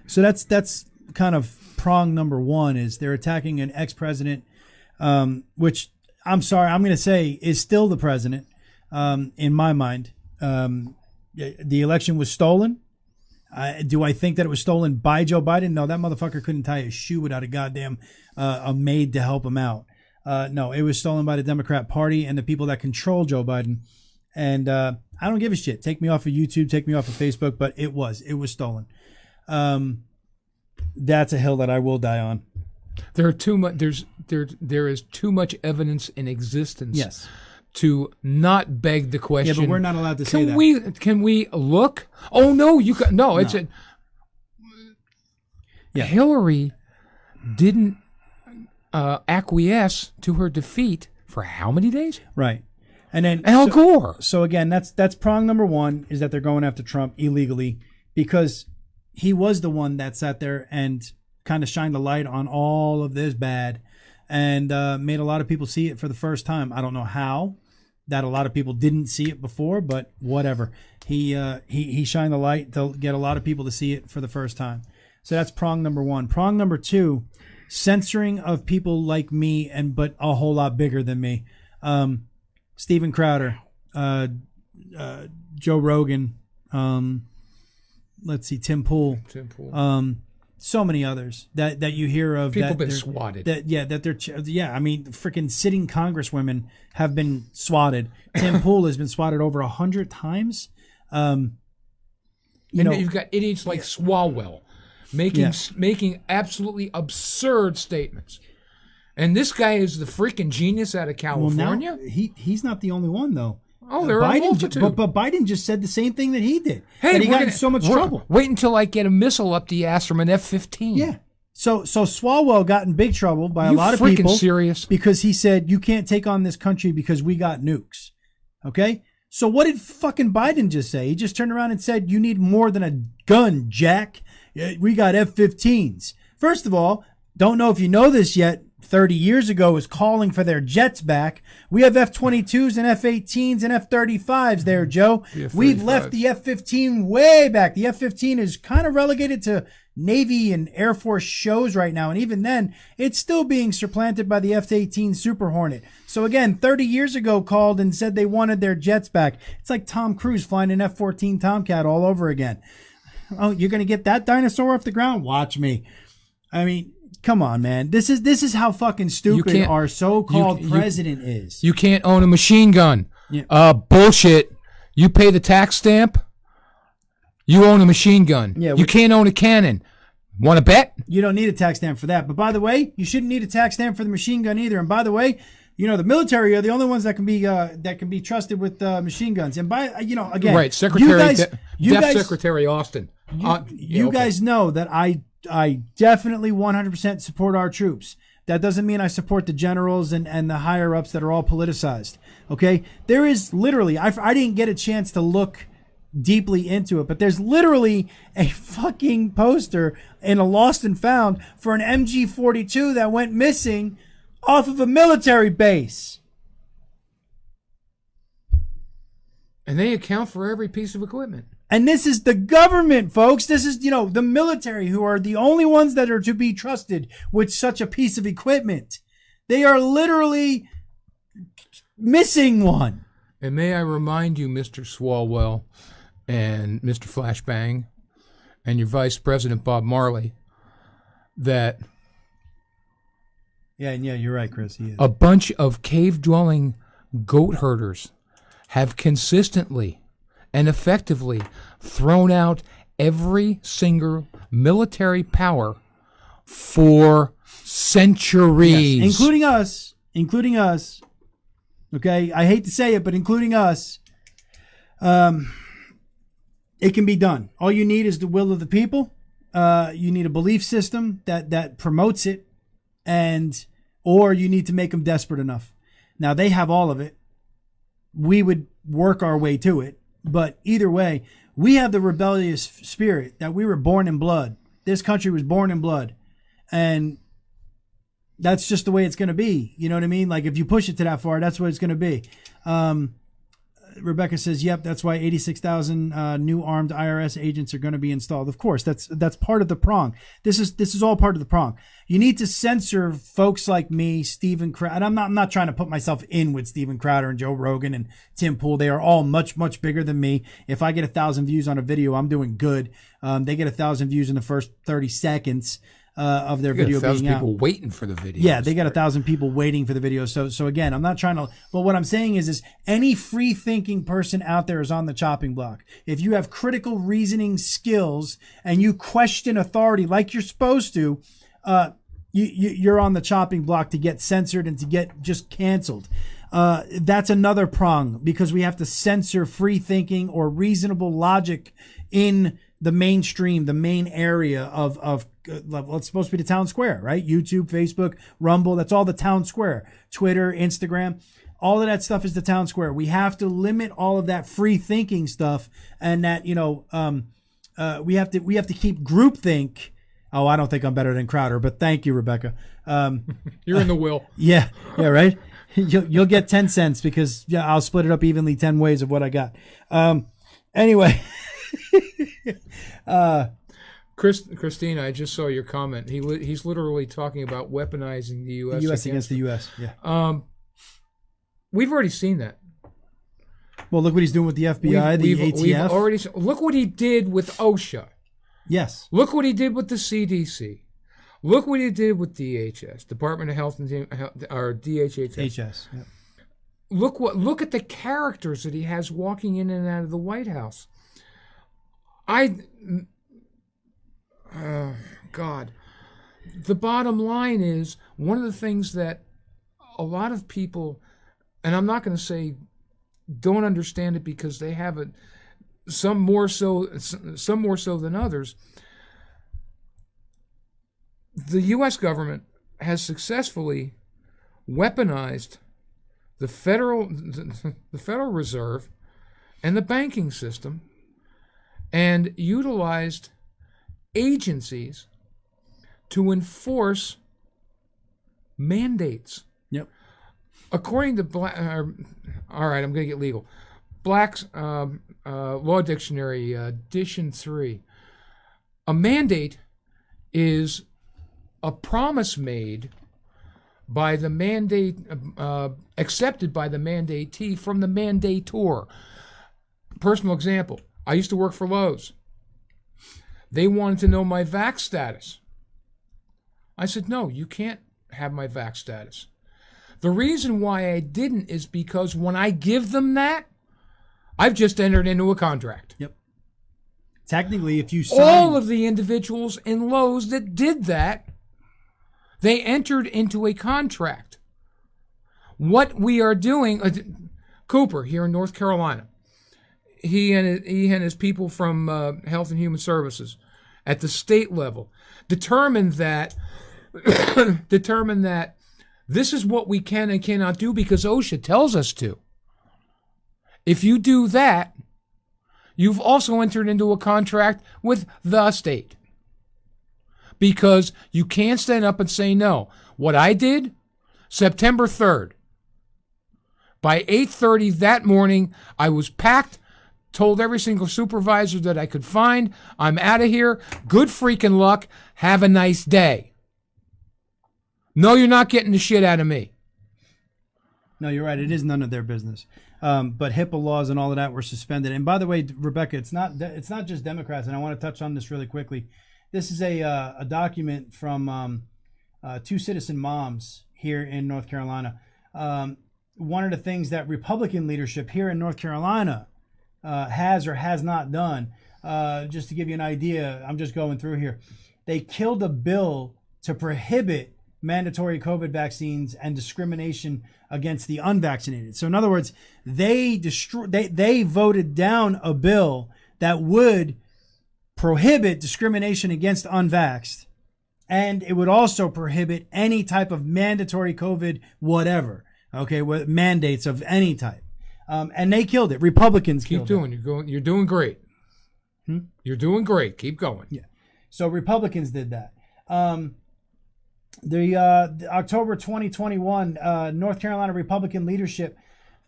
So that's kind of prong number one, is they're attacking an ex-president, which I'm sorry, I'm going to say is still the president in my mind. The election was stolen. Do I think that it was stolen by Joe Biden? No, that motherfucker couldn't tie his shoe without a goddamn a maid to help him out. No, it was stolen by the Democrat Party and the people that control Joe Biden. And I don't give a shit. Take me off of YouTube, take me off of Facebook, but it was stolen. That's a hill that I will die on. There is too much evidence in existence. Yes. To not beg the question. Yeah, but we're not allowed to say that. Can we look? Oh no, you can. No, it's a. Yeah. Hillary didn't acquiesce to her defeat for how many days? Right. And then Al Gore. So again, that's prong number one, is that they're going after Trump illegally because he was the one that sat there and kind of shined the light on all of this bad and made a lot of people see it for the first time. I don't know how that a lot of people didn't see it before, but whatever. He shined the light to get a lot of people to see it for the first time. So that's prong number one. Prong number two, censoring of people like me but a whole lot bigger than me. Steven Crowder, Joe Rogan, let's see, Tim Pool. So many others that you hear of. People have been swatted. I mean, freaking sitting congresswomen have been swatted. Tim Pool has been swatted over 100 times. And you've got idiots like Swalwell making absolutely absurd statements. And this guy is the freaking genius out of California. Well, now, he's not the only one, though. Oh, there are a multitude. But Biden just said the same thing that he did. Hey, that he got in so much trouble. Wait until I get a missile up the ass from an F-15. Yeah. So Swalwell got in big trouble by a lot of people. Serious? Because he said, you can't take on this country because we got nukes. Okay? So what did fucking Biden just say? He just turned around and said, you need more than a gun, Jack. We got F-15s. First of all, don't know if you know this yet, 30 years ago was calling for their jets back. We have F-22s and F-18s and F-35s there, Joe. We've left the F-15 way back. The F-15 is kind of relegated to Navy and Air Force shows right now. And even then, it's still being supplanted by the F-18 Super Hornet. So again, 30 years ago called and said they wanted their jets back. It's like Tom Cruise flying an F-14 Tomcat all over again. Oh, you're going to get that dinosaur off the ground? Watch me. I mean, come on, man. This is how fucking stupid our so-called president is. You can't own a machine gun. Yeah. Bullshit. You pay the tax stamp, you own a machine gun. Yeah, you can't own a cannon. Want to bet? You don't need a tax stamp for that. But by the way, you shouldn't need a tax stamp for the machine gun either. And by the way, the military are the only ones that can be trusted with machine guns. And by again, right, Secretary Austin. You guys know that I definitely 100% support our troops. That doesn't mean I support the generals and the higher ups that are all politicized. Okay, there is literally I didn't get a chance to look deeply into it, but there's literally a fucking poster in a lost and found for an MG-42 that went missing off of a military base. And they account for every piece of equipment. And this is the government, folks. This is, the military, who are the only ones that are to be trusted with such a piece of equipment. They are literally missing one. And may I remind you, Mr. Swalwell and Mr. Flashbang and your Vice President Bob Marley, that yeah, you're right, Chris. He is. A bunch of cave-dwelling goat herders have consistently and effectively thrown out every single military power for centuries. Yes, including us. Okay, I hate to say it, but including us. It can be done. All you need is the will of the people. You need a belief system that promotes it, or you need to make them desperate enough. Now, they have all of it. We would work our way to it. But either way, we have the rebellious spirit that we were born in blood. This country was born in blood. And that's just the way it's going to be. You know what I mean? Like, if you push it to that far, that's what it's going to be. Rebecca says, yep, that's why 86,000 new armed IRS agents are going to be installed. Of course, that's part of the prong. This is all part of the prong. You need to censor folks like me, Steven Crowder. And I'm not trying to put myself in with Steven Crowder and Joe Rogan and Tim Pool. They are all much, much bigger than me. If I get 1,000 views on a video, I'm doing good. They get 1,000 views in the first 30 seconds of their video being out. 1,000 people waiting for the video. Yeah, they got 1,000 people waiting for the video. So again, I'm not trying to. But what I'm saying is any free thinking person out there is on the chopping block. If you have critical reasoning skills and you question authority like you're supposed to, you're on the chopping block to get censored and to get just canceled. That's another prong, because we have to censor free thinking or reasonable logic in the mainstream, the main area of well, it's supposed to be the town square, right? YouTube, Facebook, Rumble, that's all the town square. Twitter, Instagram, all of that stuff is the town square. We have to limit all of that free thinking stuff, and that, we have to keep groupthink. Oh, I don't think I'm better than Crowder, but thank you, Rebecca. You're in the will. Yeah, right. You'll get 10 cents because I'll split it up evenly 10 ways of what I got. Anyway. Christina, I just saw your comment. He's literally talking about weaponizing the U.S. The U.S. against the U.S. Yeah. We've already seen that. Well, look what he's doing with the FBI, the ATF. We've already look what he did with OSHA. Yes. Look what he did with the CDC. Look what he did with DHS, Department of Health and or DHHS. HS. Yeah. Look at the characters that he has walking in and out of the White House. God. The bottom line is, one of the things that a lot of people, and I'm not going to say don't understand it because they have it, some more so than others. The U.S. government has successfully weaponized the Federal Reserve and the banking system, and utilized agencies to enforce mandates. Yep. According to all right, I'm going to get legal. Black's Law Dictionary, edition 3. A mandate is a promise made by the mandate, accepted by the mandatee from the mandator. Personal example: I used to work for Lowe's. They wanted to know my vax status. I said, no, you can't have my vax status. The reason why I didn't is because when I give them that, I've just entered into a contract. Yep. Technically, if you sign... All of the individuals in Lowe's that did that, they entered into a contract. What we are doing... Cooper, here in North Carolina, he and his people from Health and Human Services at the state level determined that this is what we can and cannot do because OSHA tells us to. If you do that, you've also entered into a contract with the state, because you can't stand up and say no. What I did, September 3rd, by 8:30 that morning, I was packed, told every single supervisor that I could find, I'm out of here, good freaking luck, have a nice day. No, you're not getting the shit out of me. No, you're right. It is none of their business. But HIPAA laws and all of that were suspended. And by the way, Rebecca, it's not just Democrats, and I want to touch on this really quickly. This is a document from two citizen moms here in North Carolina. One of the things that Republican leadership here in North Carolina has or has not done, just to give you an idea, I'm just going through here. They killed a bill to prohibit mandatory COVID vaccines and discrimination against the unvaccinated. So in other words, they voted down a bill that would prohibit discrimination against unvaxxed, and it would also prohibit any type of mandatory COVID whatever, okay, with mandates of any type. And they killed it. Republicans killed it. You're doing great. You're doing great. Keep going. Yeah. So Republicans did that. The October 2021 North Carolina Republican leadership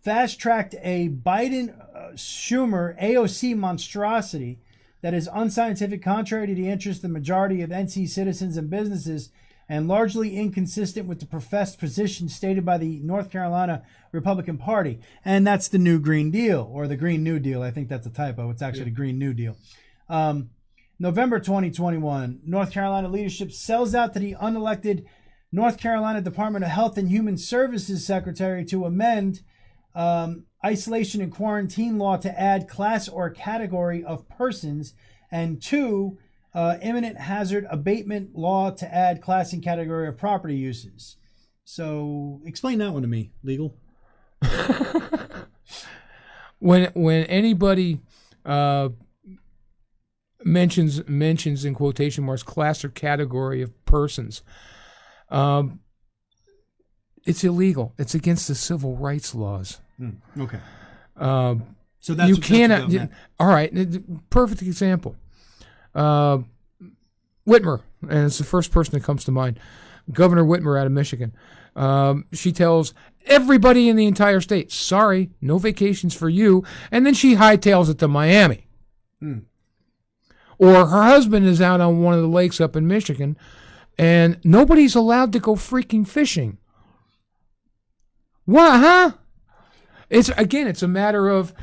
fast-tracked a Biden-Schumer AOC monstrosity that is unscientific, contrary to the interests of the majority of NC citizens and businesses, and largely inconsistent with the professed position stated by the North Carolina Republican Party. And that's the New Green Deal, or the Green New Deal. I think that's a typo. It's actually the Green New Deal. November 2021, North Carolina leadership sells out to the unelected North Carolina Department of Health and Human Services Secretary to amend isolation and quarantine law to add class or category of persons, and 2, imminent hazard abatement law to add class and category of property uses. So explain that one to me, legal. When anybody mentions in quotation marks class or category of persons, it's illegal. It's against the civil rights laws. Okay. So that's you what, cannot. All right. Perfect example. Whitmer, and it's the first person that comes to mind. Governor Whitmer out of Michigan. She tells everybody in the entire state, "Sorry, no vacations for you," and then she hightails it to Miami. Or her husband is out on one of the lakes up in Michigan, and nobody's allowed to go freaking fishing. What, huh? It's a matter of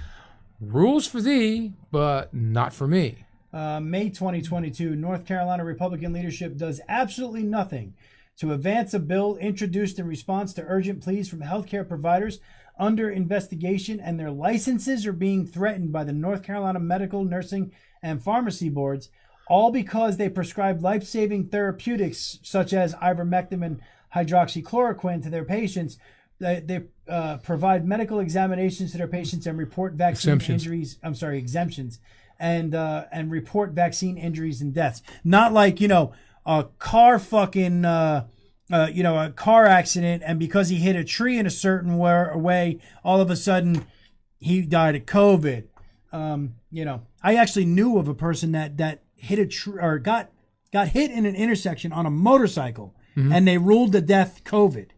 rules for thee, but not for me. May 2022, North Carolina Republican leadership does absolutely nothing to advance a bill introduced in response to urgent pleas from healthcare providers under investigation and their licenses are being threatened by the North Carolina Medical, Nursing, and Pharmacy Boards, all because they prescribe life-saving therapeutics such as ivermectin and hydroxychloroquine to their patients. They provide medical examinations to their patients and report vaccine injuries. Exemptions, and report vaccine injuries and deaths. Not like, a car fucking, a car accident, and because he hit a tree in a certain way, all of a sudden he died of COVID. I actually knew of a person that hit a tree or got hit in an intersection on a motorcycle, and they ruled the death COVID.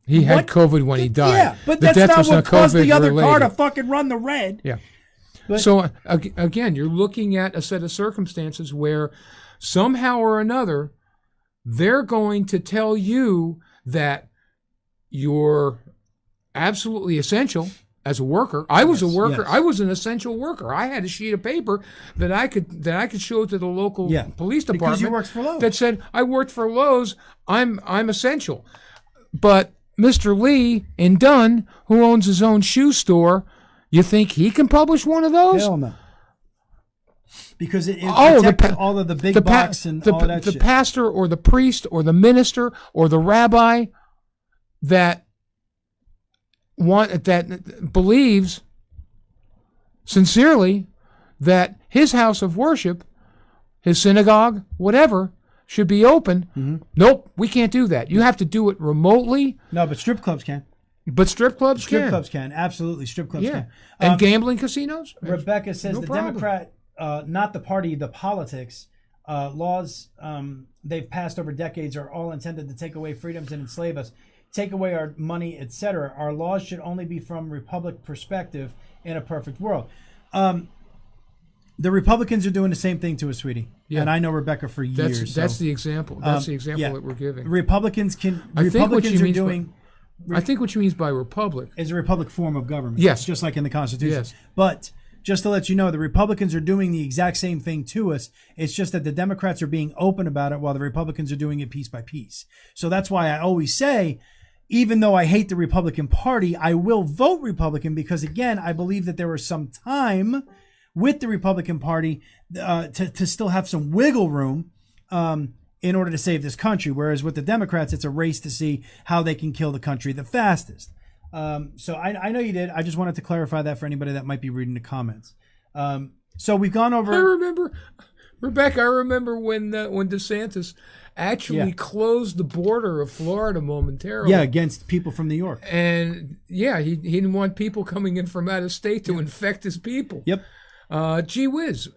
He had COVID when he died. Yeah, but that's not what caused the other car to fucking run the red. Yeah. But, so again, you're looking at a set of circumstances where somehow or another they're going to tell you that you're absolutely essential as a worker. I was a worker. Yes. I was an essential worker. I had a sheet of paper that I could show to the local police department because you worked for Lowe's. That said I worked for Lowe's. I'm essential. But Mr. Lee in Dunn, who owns his own shoe store, you think he can publish one of those? Hell no. Because it protects all of the big bucks and all that shit. The pastor or the priest or the minister or the rabbi that believes sincerely that his house of worship, his synagogue, whatever, should be open. Mm-hmm. Nope, we can't do that. You have to do it remotely. No, but strip clubs can. But strip clubs can. Strip clubs can. Absolutely, strip clubs can. And gambling casinos? Rebecca says the problem. Democrat, not the party, the politics, laws they've passed over decades are all intended to take away freedoms and enslave us, take away our money, etc. Our laws should only be from Republic perspective in a perfect world. The Republicans are doing the same thing to us, sweetie. Yeah. And I know Rebecca for years. That's the example. That's the example that we're giving. Republicans are doing... I think what she means by republic is a republic form of government. Yes. Just like in the Constitution. Yes. But just to let you know, the Republicans are doing the exact same thing to us. It's just that the Democrats are being open about it while the Republicans are doing it piece by piece. So that's why I always say, even though I hate the Republican Party, I will vote Republican because, again, I believe that there was some time with the Republican Party to still have some wiggle room in order to save this country. Whereas with the Democrats, it's a race to see how they can kill the country the fastest. So I know you did. I just wanted to clarify that for anybody that might be reading the comments. So we've gone over. I remember, Rebecca, when DeSantis actually closed the border of Florida momentarily. Yeah, against people from New York. And he didn't want people coming in from out of state to infect his people. Yep. Gee whiz.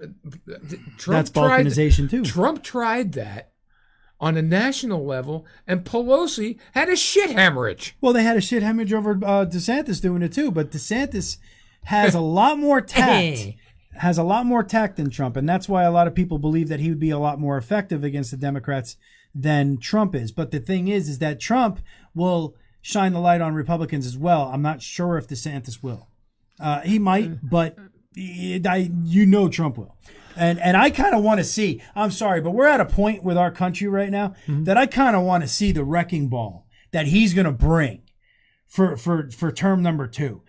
That's balkanization too. Trump tried that on a national level, and Pelosi had a shit hemorrhage. Well, they had a shit hemorrhage over DeSantis doing it too, but DeSantis has a lot more tact. Has a lot more tact than Trump, and that's why a lot of people believe that he would be a lot more effective against the Democrats than Trump is. But the thing is that Trump will shine the light on Republicans as well. I'm not sure if DeSantis will. He might, but Trump will. And I kind of want to see, I'm sorry, but we're at a point with our country right now that I kind of want to see the wrecking ball that he's going to bring for term number 2.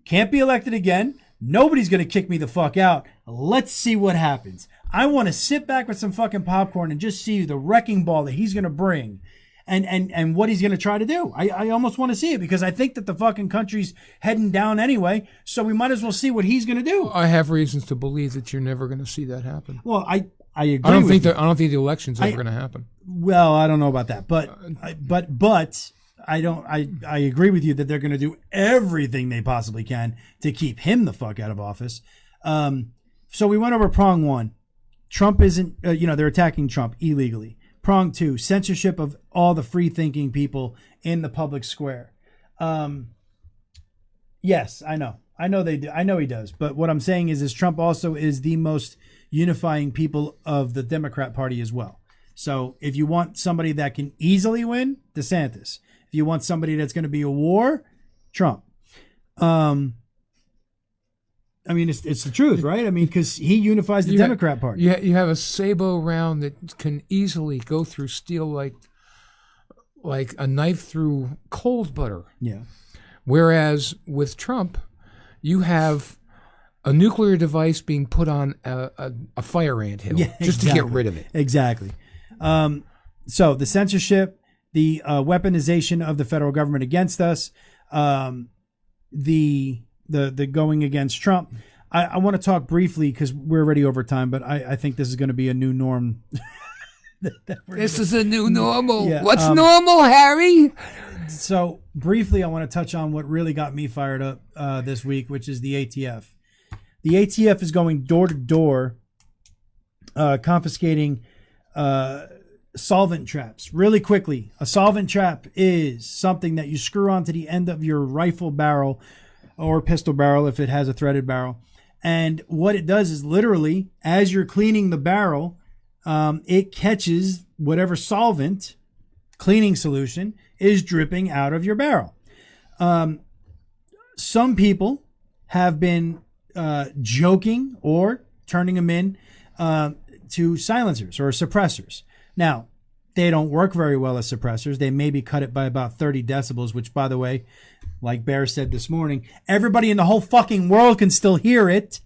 Can't be elected again. Nobody's going to kick me the fuck out. Let's see what happens. I want to sit back with some fucking popcorn and just see the wrecking ball that he's going to bring and what he's going to try to do. I almost want to see it because I think that the fucking country's heading down anyway, so we might as well see what he's going to do. I have reasons to believe that you're never going to see that happen. Well, I agree I don't think the election's ever going to happen. Well, I don't know about that, but I agree with you that they're going to do everything they possibly can to keep him the fuck out of office. So we went over prong 1. Trump isn't, they're attacking Trump illegally. Prong 2, censorship of all the free-thinking people in the public square. Yes, I know. I know they do. I know he does. But what I'm saying is Trump also is the most unifying people of the Democrat Party as well. So if you want somebody that can easily win, DeSantis. If you want somebody that's going to be a war, Trump. I mean, it's the truth, right? I mean, because he unifies the Democrat Party. You have a Sabo round that can easily go through steel like a knife through cold butter. Yeah. Whereas with Trump, you have a nuclear device being put on a fire anthill just to get rid of it. Exactly. So the censorship, the weaponization of the federal government against us, the going against Trump. I want to talk briefly because we're already over time, but I think this is going to be a new norm. This is a new normal. Yeah, What's normal, Harry? So briefly, I want to touch on what really got me fired up this week, which is the ATF. The ATF is going door to door, confiscating solvent traps. Really quickly, a solvent trap is something that you screw onto the end of your rifle barrel or pistol barrel if it has a threaded barrel. And what it does is literally, as you're cleaning the barrel, it catches whatever solvent, cleaning solution, is dripping out of your barrel. Some people have been joking or turning them in to silencers or suppressors. Now, they don't work very well as suppressors. They maybe cut it by about 30 decibels, which, by the way, like Bear said this morning, everybody in the whole fucking world can still hear it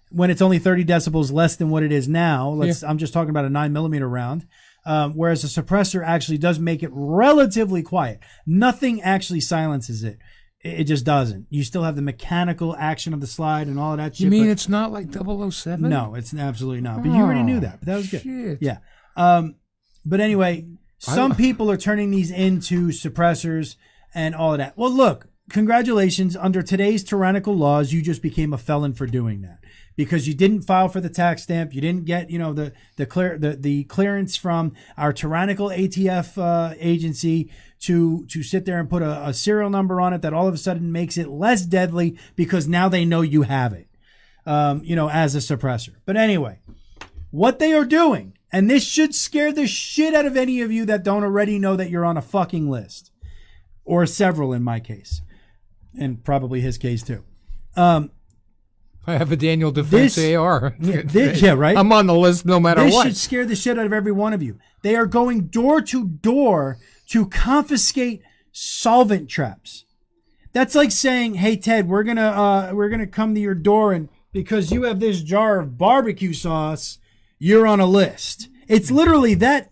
when it's only 30 decibels less than what it is now. I'm just talking about a 9mm round. Whereas a suppressor actually does make it relatively quiet. Nothing actually silences it. It just doesn't. You still have the mechanical action of the slide and all of that shit. You mean it's not like 007? No, it's absolutely not. But you already knew that. But that was good. Shit. Yeah. But anyway, some people are turning these into suppressors and all of that. Well, look, congratulations. Under today's tyrannical laws, you just became a felon for doing that because you didn't file for the tax stamp. You didn't get, the clearance from our tyrannical ATF agency to sit there and put a serial number on it that all of a sudden makes it less deadly because now they know you have it, as a suppressor. But anyway, what they are doing, and this should scare the shit out of any of you that don't already know that you're on a fucking list, or several in my case, and probably his case too. I have a Daniel Defense AR. Right? I'm on the list no matter what. This should scare the shit out of every one of you. They are going door to door to confiscate solvent traps. That's like saying, "Hey Ted, we're gonna come to your door, and because you have this jar of barbecue sauce, you're on a list." It's literally that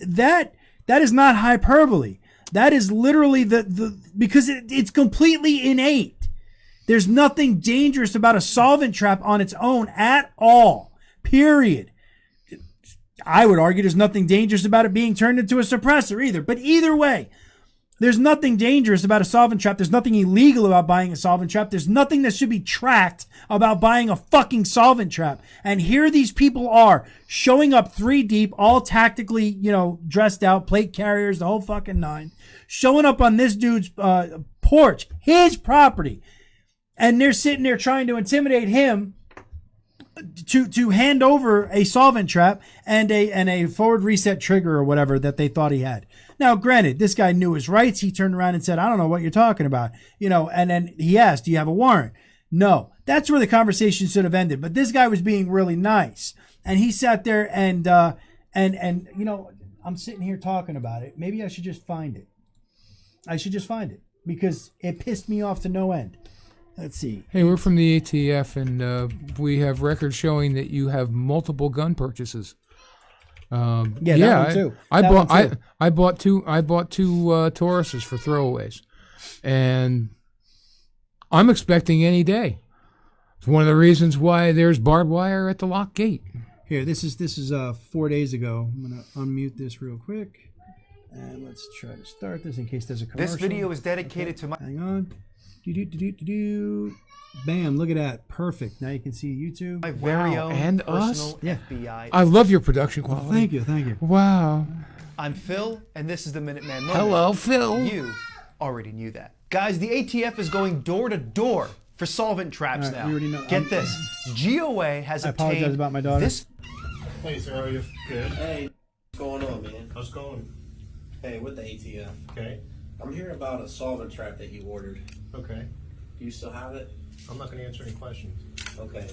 is not hyperbole. That is literally because it's completely innate. There's nothing dangerous about a solvent trap on its own at all. Period. I would argue there's nothing dangerous about it being turned into a suppressor either. But either way, there's nothing dangerous about a solvent trap. There's nothing illegal about buying a solvent trap. There's nothing that should be tracked about buying a fucking solvent trap. And here these people are showing up 3 deep, all tactically, dressed out, plate carriers, the whole fucking nine, showing up on this dude's porch, his property. And they're sitting there trying to intimidate him to hand over a solvent trap and a forward reset trigger or whatever that they thought he had. Now, granted, this guy knew his rights. He turned around and said, "I don't know what you're talking about." And then he asked, "Do you have a warrant?" No. That's where the conversation should have ended. But this guy was being really nice. And he sat there and I'm sitting here talking about it. Maybe I should just find it. Because it pissed me off to no end. Let's see. Hey, we're from the ATF, and we have records showing that you have multiple gun purchases. That one too. I bought two Tauruses for throwaways, and I'm expecting any day. It's one of the reasons why there's barbed wire at the lock gate. Here, this is 4 days ago. I'm gonna unmute this real quick, and let's try to start this in case there's a commercial. This video is dedicated to my. Hang on. Bam! Look at that. Perfect. Now you can see YouTube. My very own and personal us. Yeah. FBI. I love your production quality. Thank you. Wow. I'm Phil, and this is the Minuteman Moment. Hello, Phil. You already knew that. Guys, the ATF is going door to door for solvent traps now. We already know. Get this. GOA has obtained. I apologize about my daughter. Hey, sir, how are you? Good. Hey, what's going on, man? How's it going? Hey, with the ATF. Okay. I'm hearing about a solvent trap that you ordered. Okay. Do you still have it? I'm not going to answer any questions. Okay.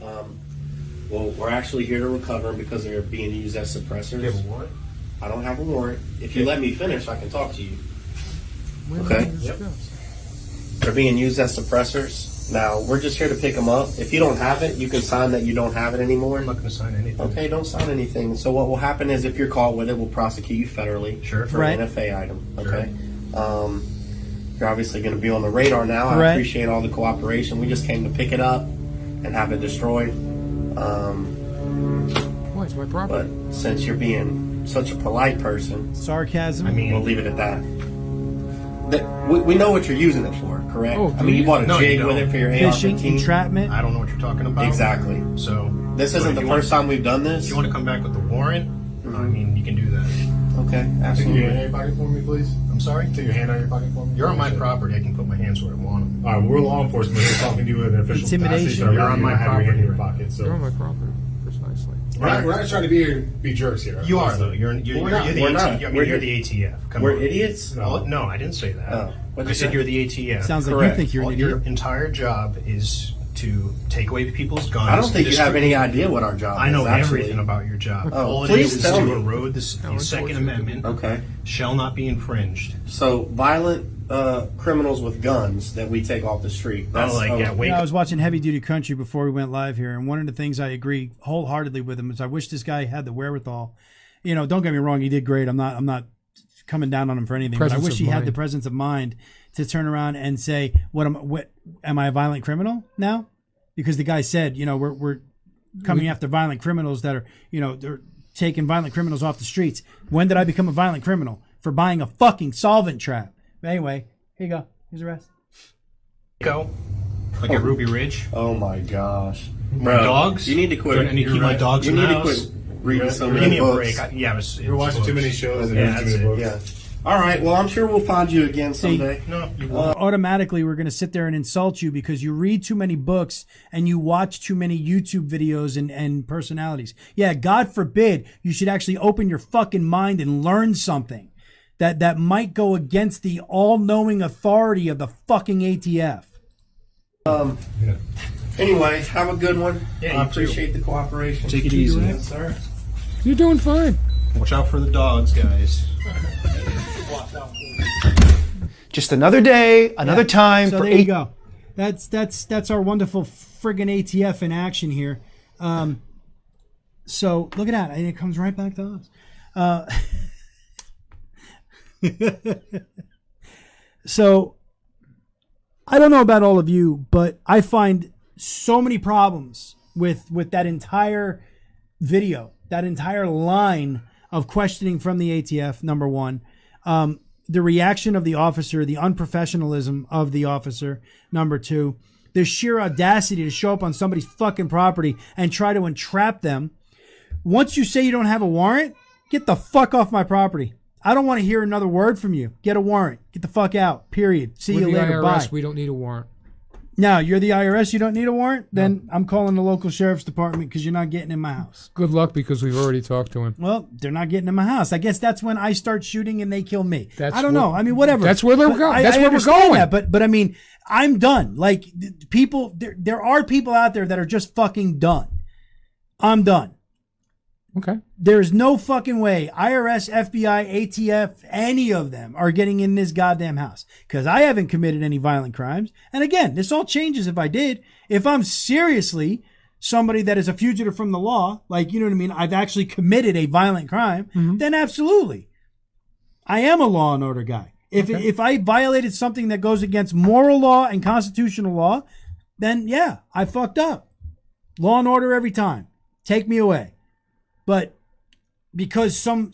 Well, we're actually here to recover them because they're being used as suppressors. You have a warrant? I don't have a warrant. If you let me finish, I can talk to you. We're Okay. gonna discuss. They're being used as suppressors. Now, we're just here to pick them up. If you don't have it, you can sign that you don't have it anymore. I'm not going to sign anything. Okay, don't sign anything. So what will happen is if you're caught with it, we'll prosecute you federally Sure. for Right. an NFA item. Sure. Okay. You're obviously going to be on the radar now. Correct. I appreciate all the cooperation. We just came to pick it up and have it destroyed. Why? It's my property. But since you're being such a polite person, Sarcasm. I mean, we'll leave it at that. We know what you're using it for, correct? Oh, I mean, do you you? bought a No, you jig with don't. it for your fishing, AR-15. entrapment. I don't know what you're talking about. Exactly. So This but isn't if the you first time we've done this. If you want to come back with the warrant, I mean, you can do that. Okay, Take your hand absolutely. on your pocket for me, please. I'm sorry? Take your hand on your pocket for me. You're on my property. I can put my hands where I want them. All right, well, we're law enforcement. We're talking to you in an official Intimidation. capacity, so You're on my you don't have your hand in your property. pocket. So You're on my property, precisely. we're not trying to be jerks here. You are, though. You're the We're not. ATF. I mean, We're you're the ATF. Come We're on. idiots? No, I didn't say that. Oh, what'd I you said say? you're the ATF. Sounds like Correct. you think you're an idiot. Your entire job is to take away people's guns. I don't think and you have distribute- any idea what our job I know is, actually. everything about your job. Oh, All it please is tell to me. erode the it's Second fortunate. Amendment. Okay. Shall not be infringed. So, violent criminals with guns that we take off the street. That's wake I was watching Heavy Duty Country before we went live here, and one of the things I agree wholeheartedly with him is I wish this guy had the wherewithal. You know, don't get me wrong, he did great. I'm not coming down on him for anything, but I Presence wish of he had mind. the presence of mind to turn around and say, "What am I a violent criminal now?" Because the guy said, you know, we're coming after violent criminals that are, you know, they're taking violent criminals off the streets. When did I become a violent criminal? For buying a fucking solvent trap. But anyway, here you go. Here's the rest. Waco, like at Ruby Ridge. Oh my gosh. My Bro, dogs. You need to quit. I need to keep my dogs You in need the to house. quit reading so Give many me a books. break. You're watching too many shows and Yeah, reading too many that's books. Yeah. All right. Well, I'm sure we'll find you again someday. No, you won't. Automatically we're going to sit there and insult you because you read too many books and you watch too many YouTube videos and personalities. Yeah, God forbid you should actually open your fucking mind and learn something that might go against the all-knowing authority of the fucking ATF. Anyway, have a good one. Yeah, I you too. appreciate the cooperation. Take it easy. Yes, sir. You're doing fine. Watch out for the dogs, guys. Just another day, another time So for there you eight. go. That's our wonderful friggin' ATF in action here. So look at that. And it comes right back to us. So I don't know about all of you, but I find so many problems with that entire video, that entire line of questioning from the ATF. Number one, the reaction of the officer, the unprofessionalism of the officer. Number two, the sheer audacity to show up on somebody's fucking property and try to entrap them. Once you say you don't have a warrant, get the fuck off my property. I don't want to hear another word from you. Get a warrant. Get the fuck out. Period. See With you the later. IRS, Bye. we don't need a warrant. Now, you're the IRS. You don't need a warrant? Then I'm calling the local sheriff's department because you're not getting in my house. Good luck, because we've already talked to him. Well, they're not getting in my house. I guess that's when I start shooting and they kill me. That's I don't what- know. I mean, whatever. that's where they're But going. I- That's I where we're understand going. that, but I mean, I'm done. Like, people, there are people out there that are just fucking done. I'm done. Okay. There's no fucking way IRS, FBI, ATF, any of them are getting in this goddamn house because I haven't committed any violent crimes. And again, this all changes if I did. If I'm seriously somebody that is a fugitive from the law, like, you know what I mean, I've actually committed a violent crime, then absolutely. I am a law and order guy. If I violated something that goes against moral law and constitutional law, then yeah, I fucked up. Law and order every time. Take me away. But because some,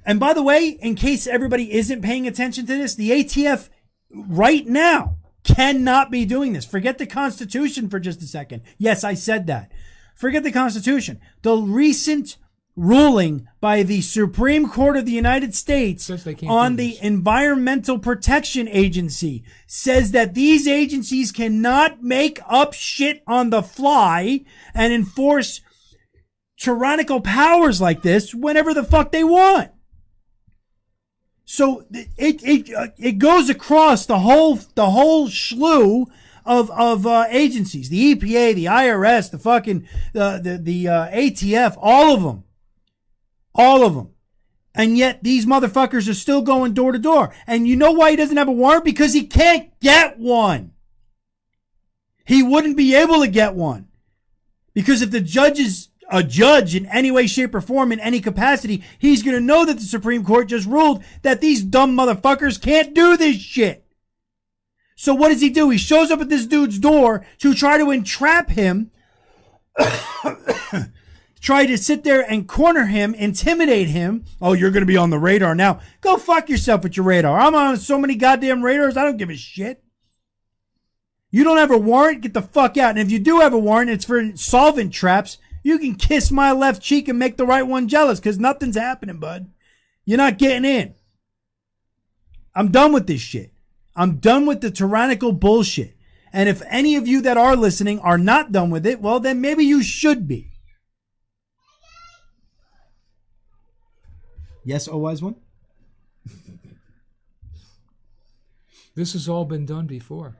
and by the way, in case everybody isn't paying attention to this, the ATF right now cannot be doing this. Forget the Constitution for just a second. Yes, I said that. Forget the Constitution. The recent ruling by the Supreme Court of the United States Says they can't on do the this. Environmental Protection Agency says that these agencies cannot make up shit on the fly and enforce tyrannical powers like this whenever the fuck they want. So it goes across the whole slew of agencies, the EPA, the IRS, the fucking the ATF, all of them. And yet these motherfuckers are still going door to door. And you know why he doesn't have a warrant? Because he can't get one. He wouldn't be able to get one. Because if the judge is a judge in any way, shape, or form, in any capacity, he's going to know that the Supreme Court just ruled that these dumb motherfuckers can't do this shit. So what does he do? He shows up at this dude's door to try to entrap him, try to sit there and corner him, intimidate him. Oh, you're going to be on the radar now. Go fuck yourself with your radar. I'm on so many goddamn radars, I don't give a shit. You don't have a warrant? Get the fuck out. And if you do have a warrant, it's for solvent traps. You can kiss my left cheek and make the right one jealous, because nothing's happening, bud. You're not getting in. I'm done with this shit. I'm done with the tyrannical bullshit. And if any of you that are listening are not done with it, well, then maybe you should be. Yes, oh wise one? This has all been done before.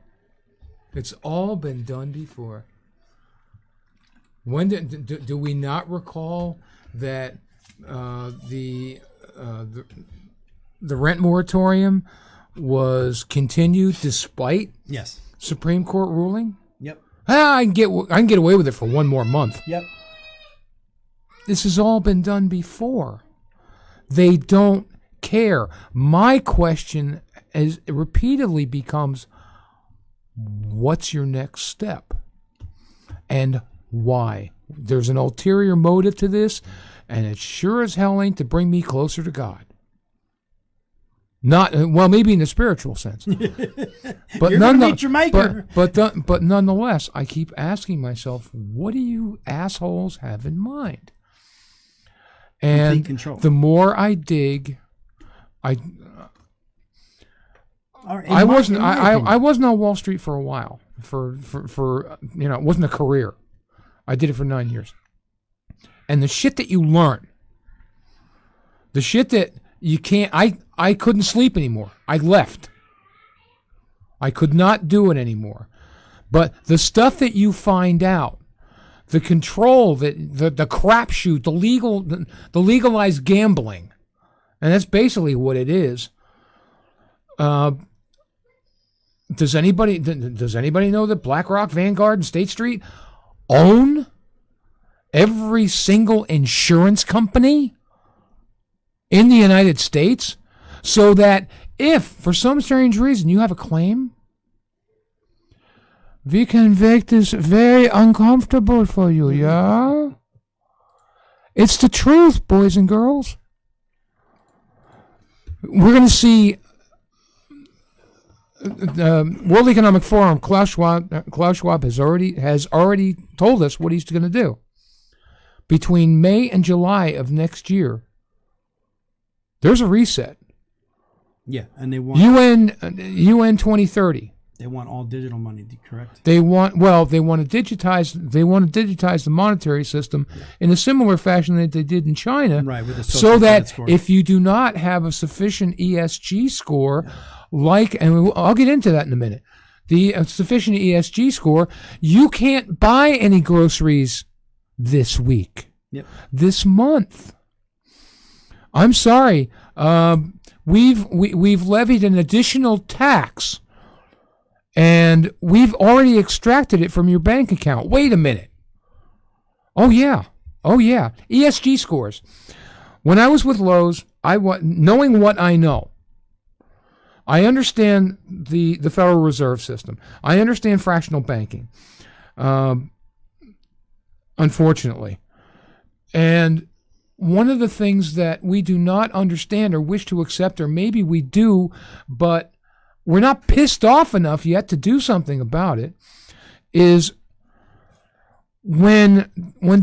It's all been done before. When do we not recall that the rent moratorium was continued despite Yes. Supreme Court ruling? Yep. I can get away with it for one more month. Yep. This has all been done before. They don't care. My question is repeatedly becomes, what's your next step? And why? There's an ulterior motive to this, and it sure as hell ain't to bring me closer to God. Not well, maybe in the spiritual sense, but You're gonna meet your maker. But nonetheless, I keep asking myself, what do you assholes have in mind? And Complete control. the more I dig, I wasn't on Wall Street for a while. For it wasn't a career. I did it for 9 years. And the shit that you learn, the shit that you can't, I couldn't sleep anymore. I left. I could not do it anymore. But the stuff that you find out, the control, the crapshoot, the legalized gambling, and that's basically what it is. Does anybody know that BlackRock, Vanguard, and State Street own every single insurance company in the United States? So that if, for some strange reason, you have a claim, we can make this very uncomfortable for you, yeah? It's the truth, boys and girls. We're going to see the World Economic Forum, Klaus Schwab has already told us what he's going to do. Between May and July of next year, there's a reset. Yeah, and they want UN 2030. They want all digital money, correct? They want to digitize the monetary system in a similar fashion that they did in China, Right, with the so social that credit score. if you do not have a sufficient ESG score, and I'll get into that in a minute, the sufficient ESG score, you can't buy any groceries this week, this month. I'm sorry, we've levied an additional tax. And we've already extracted it from your bank account. Wait a minute. Oh, yeah. ESG scores. When I was with Lowe's, knowing what I know, I understand the Federal Reserve System. I understand fractional banking, unfortunately. And one of the things that we do not understand or wish to accept, or maybe we do, but we're not pissed off enough yet to do something about it, is when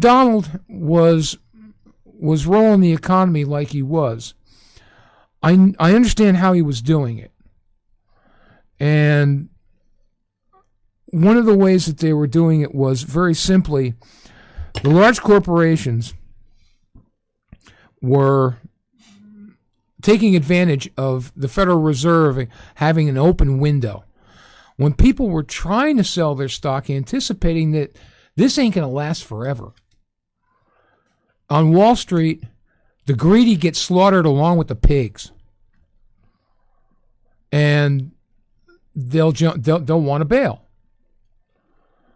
Donald was rolling the economy like he was, I understand how he was doing it. And one of the ways that they were doing it was very simply, the large corporations were taking advantage of the Federal Reserve having an open window. when people were trying to sell their stock, anticipating that this ain't going to last forever. On Wall Street, the greedy get slaughtered along with the pigs. And they'll want to bail.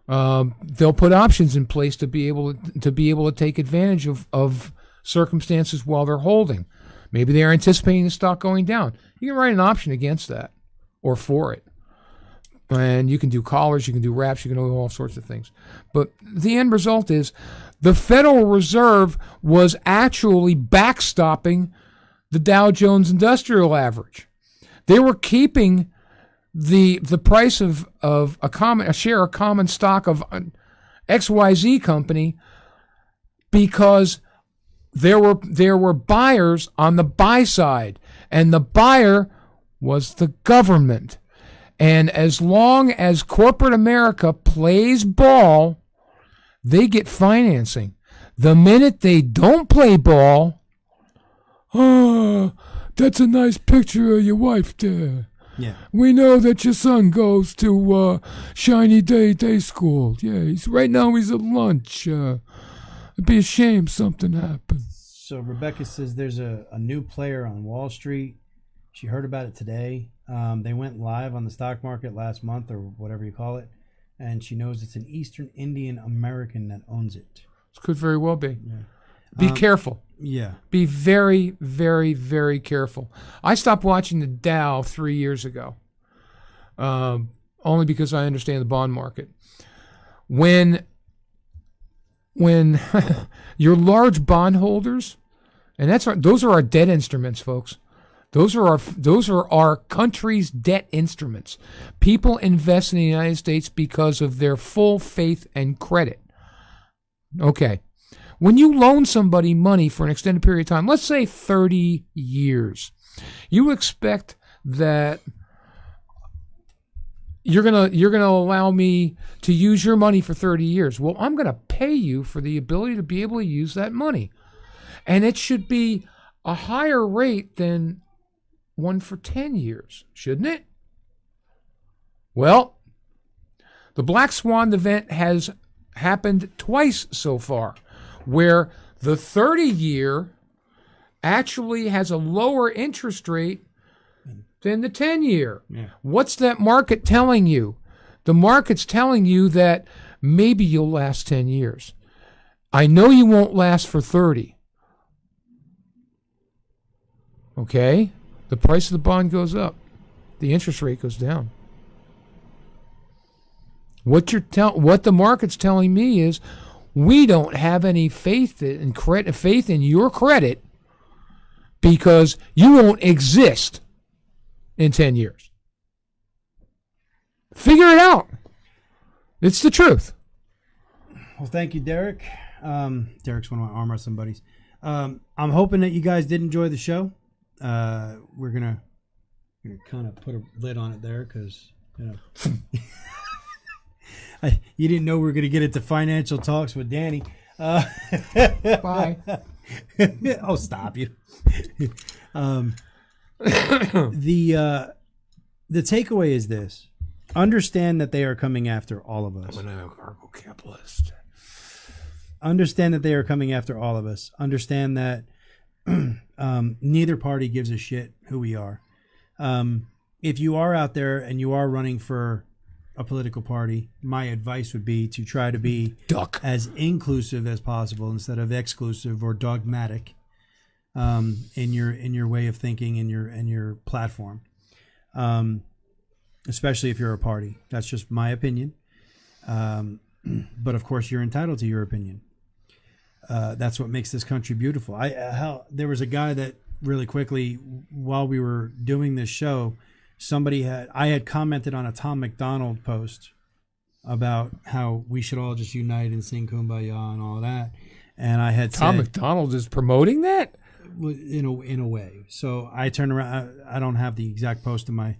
They'll put options in place to be able to take advantage of circumstances while they're holding. Maybe they're anticipating the stock going down. You can write an option against that or for it. And you can do collars, you can do wraps, you can do all sorts of things. But the end result is the Federal Reserve was actually backstopping the Dow Jones Industrial Average. They were keeping the price of a share of common stock of XYZ company because there were buyers on the buy side, and the buyer was the government. And as long as corporate America plays ball, they get financing. The minute they don't play ball, oh, that's a nice picture of your wife there. Yeah. We know that your son goes to Shiny Day School. Yeah, right now he's at lunch. It'd be a shame something happened. So Rebecca says there's a new player on Wall Street. She heard about it today. They went live on the stock market last month or whatever you call it. And she knows it's an Eastern Indian American that owns it. It could very well be. Yeah. Be careful. Yeah. Be very, very, very careful. I stopped watching the Dow 3 years ago, only because I understand the bond market. When your large bondholders, and those are our debt instruments, folks. Those are our country's debt instruments. People invest in the United States because of their full faith and credit. Okay. When you loan somebody money for an extended period of time, let's say 30 years, you expect that you're gonna allow me to use your money for 30 years. Well, I'm gonna pay you for the ability to be able to use that money. And it should be a higher rate than one for 10 years, shouldn't it? Well, the Black Swan event has happened twice so far, where the 30-year actually has a lower interest rate than the 10-year. Yeah. What's that market telling you? The market's telling you that maybe you'll last 10 years. I know you won't last for 30. Okay? The price of the bond goes up. The interest rate goes down. What the market's telling me is we don't have any faith in your credit because you won't exist in 10 years. Figure it out. It's the truth. Well, thank you, Derek. Derek's one of my arm wrestling buddies. I'm hoping that you guys did enjoy the show. We're gonna kind of put a lid on it there because you didn't know we were gonna get into financial talks with Danny. Bye. Oh, stop you. The takeaway is this: understand that they are coming after all of us. I'm an anarcho-capitalist. Understand that they are coming after all of us. Understand that neither party gives a shit who we are. If you are out there and you are running for a political party, my advice would be to try to be as inclusive as possible instead of exclusive or dogmatic in your way of thinking and your platform. Especially if you're a party. That's just my opinion. But of course, you're entitled to your opinion. That's what makes this country beautiful. There was a guy that really quickly, while we were doing this show, I had commented on a Tom McDonald post about how we should all just unite and sing Kumbaya and all that. And I had Tom McDonald is promoting that in a way. So I turned around. I don't have the exact post in my.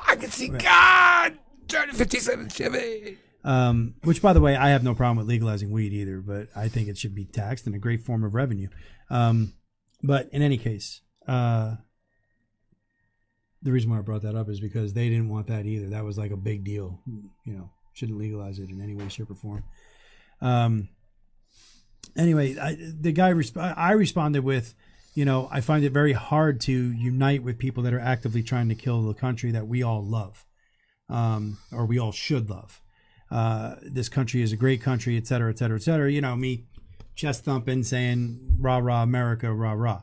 I can see God. 57 Chevy. Which, by the way, I have no problem with legalizing weed either, but I think it should be taxed and a great form of revenue. But in any case, the reason why I brought that up is because they didn't want that either. That was like a big deal. Shouldn't legalize it in any way, shape, or form. Anyway, I responded with, I find it very hard to unite with people that are actively trying to kill the country that we all love, or we all should love. This country is a great country, et cetera, et cetera, et cetera. Me chest thumping, saying rah rah America, rah rah.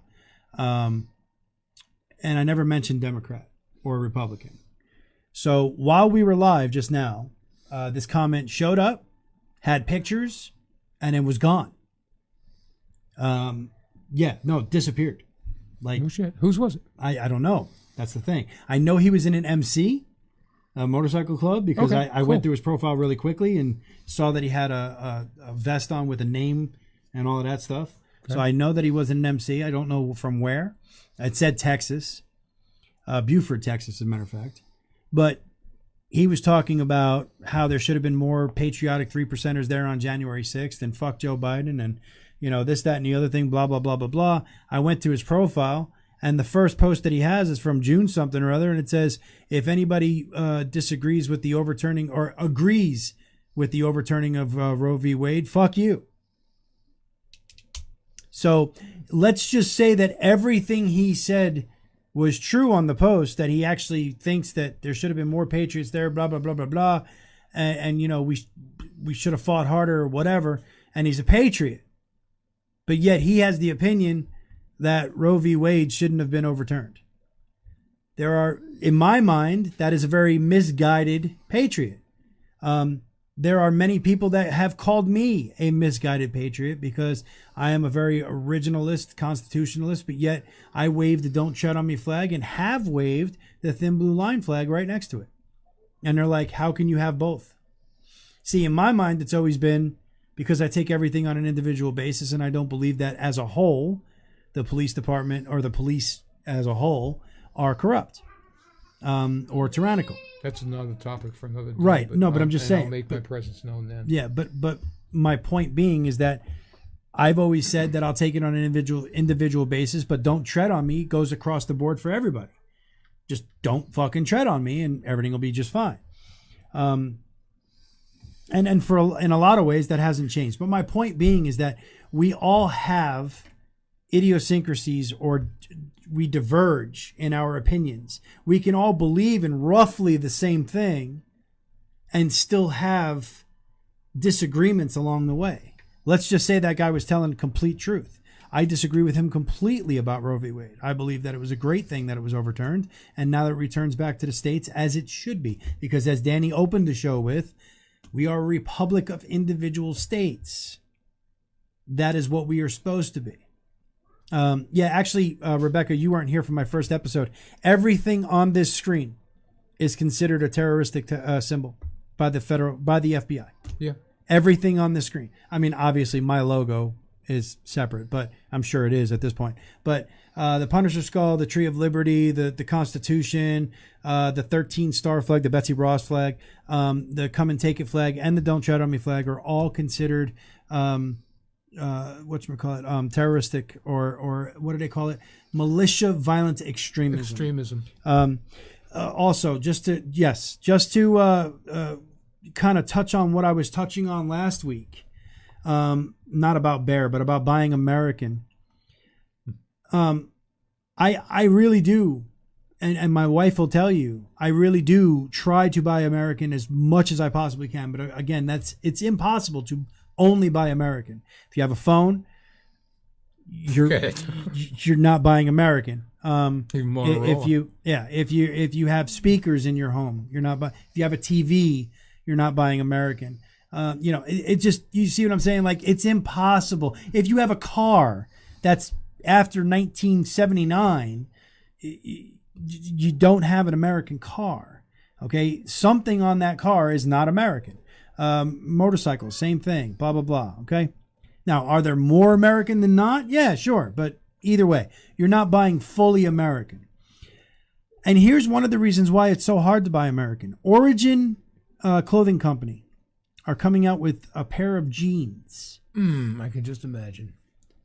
And I never mentioned Democrat or Republican. So while we were live just now, this comment showed up, had pictures, and it was gone. Disappeared. Like, Oh shit. Whose was it? I don't know. That's the thing. I know he was in an MC, a motorcycle club, because Okay, I went through his profile really quickly and saw that he had a vest on with a name and all of that stuff. Okay. So I know that he was in an MC. I don't know from where. It said Texas, Beaufort, Texas, as a matter of fact. But he was talking about how there should have been more patriotic 3%ers there on January 6th and fuck Joe Biden and, this, that, and the other thing, blah, blah, blah, blah, blah. I went to his profile, and the first post that he has is from June something or other, and it says, if anybody disagrees with the overturning or agrees with the overturning of Roe v. Wade, fuck you. So let's just say that everything he said was true on the post, that he actually thinks that there should have been more patriots there, blah, blah, blah, blah, blah. And we should have fought harder or whatever. And he's a patriot. But yet he has the opinion that Roe v. Wade shouldn't have been overturned. There are, in my mind, that is a very misguided patriot. There are many people that have called me a misguided patriot because I am a very originalist, constitutionalist, but yet I wave the Don't Tread on Me flag and have waved the Thin Blue Line flag right next to it. And they're like, how can you have both? See, in my mind, it's always been because I take everything on an individual basis, and I don't believe that as a whole, the police department or the police as a whole are corrupt or tyrannical. That's another topic for another day. Right. But I'm just saying. I'll make my presence known then. Yeah, but my point being is that I've always said that I'll take it on an individual basis, but don't tread on me goes across the board for everybody. Just don't fucking tread on me, and everything will be just fine. And in a lot of ways that hasn't changed. But my point being is that we all have idiosyncrasies, or we diverge in our opinions. We can all believe in roughly the same thing and still have disagreements along the way. Let's just say that guy was telling complete truth. I disagree with him completely about Roe v. Wade. I believe that it was a great thing that it was overturned, and now that it returns back to the states as it should be. Because as Danny opened the show with, we are a republic of individual states. That is what we are supposed to be. Rebecca, you weren't here for my first episode. Everything on this screen is considered a terroristic symbol by the FBI. Yeah. Everything on this screen. I mean, obviously my logo is separate, but I'm sure it is at this point. But the Punisher skull, the Tree of Liberty, the Constitution, the 13-star flag, the Betsy Ross flag, the Come and Take It flag, and the Don't Tread on Me flag are all considered terroristic or what do they call it? Militia violent extremism. Also, just to kind of touch on what I was touching on last week. Not about Bear, but about buying American. I really do, and my wife will tell you, I really do try to buy American as much as I possibly can. But again, it's impossible to only buy American. If you have a phone, you're not buying American. If you have speakers in your home, you're not buying. If you have a TV, you're not buying American. It just, you see what I'm saying? Like, it's impossible. If you have a car that's after 1979, you don't have an American car. Okay. Something on that car is not American. Motorcycles, same thing, blah, blah, blah. Okay. Now, are there more American than not? Yeah, sure. But either way, you're not buying fully American. And here's one of the reasons why it's so hard to buy American. Origin Clothing Company are coming out with a pair of jeans. I can just imagine.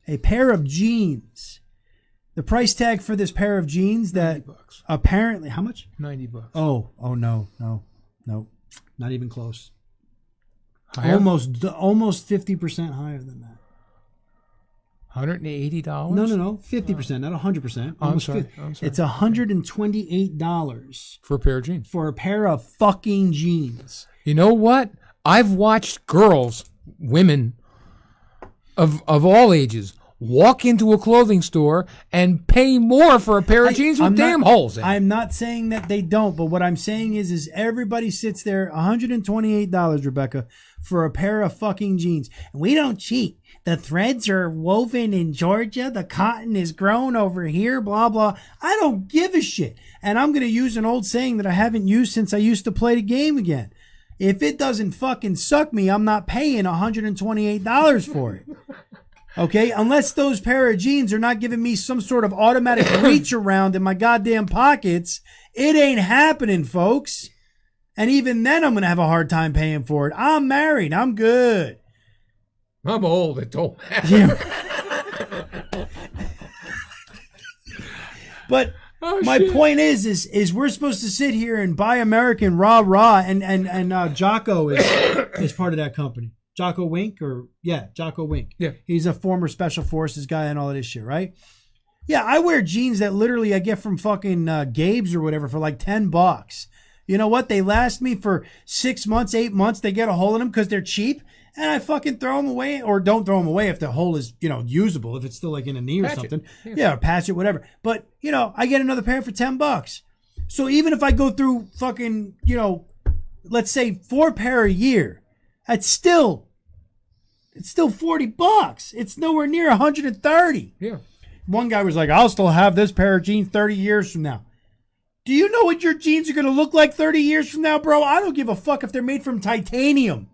A pair of jeans The price tag for this pair of jeans that $90. apparently, how much? $90. Oh no, not even close. Higher? Almost 50% higher than that. $180? No, 50%, not 100%. I'm sorry. It's $128 For a pair of jeans. for a pair of fucking jeans. You know what? I've watched girls, women of all ages, walk into a clothing store and pay more for a pair of jeans with damn holes in it. I'm not saying that they don't, but what I'm saying is everybody sits there, $128, Rebecca, for a pair of fucking jeans. And we don't cheat. The threads are woven in Georgia. The cotton is grown over here, blah, blah. I don't give a shit. And I'm going to use an old saying that I haven't used since I used to play the game again. If it doesn't fucking suck me, I'm not paying $128 for it. Okay? Unless those pair of jeans are not giving me some sort of automatic reach around in my goddamn pockets, it ain't happening, folks. And even then, I'm going to have a hard time paying for it. I'm married. I'm good. I'm old. It don't matter. But my point is we're supposed to sit here and buy American rah, and Jocko is part of that company. Jocko Wink Jocko Wink. Yeah. He's a former special forces guy and all of this shit, right? Yeah, I wear jeans that literally I get from fucking Gabe's or whatever for like $10. You know what? They last me for 6 months, 8 months. They get a hole in them because they're cheap. And I fucking throw them away, or don't throw them away if the hole is, usable, if it's still like in a knee or something. Yeah, or patch it, whatever. But, I get another pair for $10. So even if I go through fucking, let's say 4 pair a year, it's still $40. It's nowhere near 130. Yeah. One guy was like, I'll still have this pair of jeans 30 years from now. Do you know what your jeans are going to look like 30 years from now, bro? I don't give a fuck if they're made from titanium.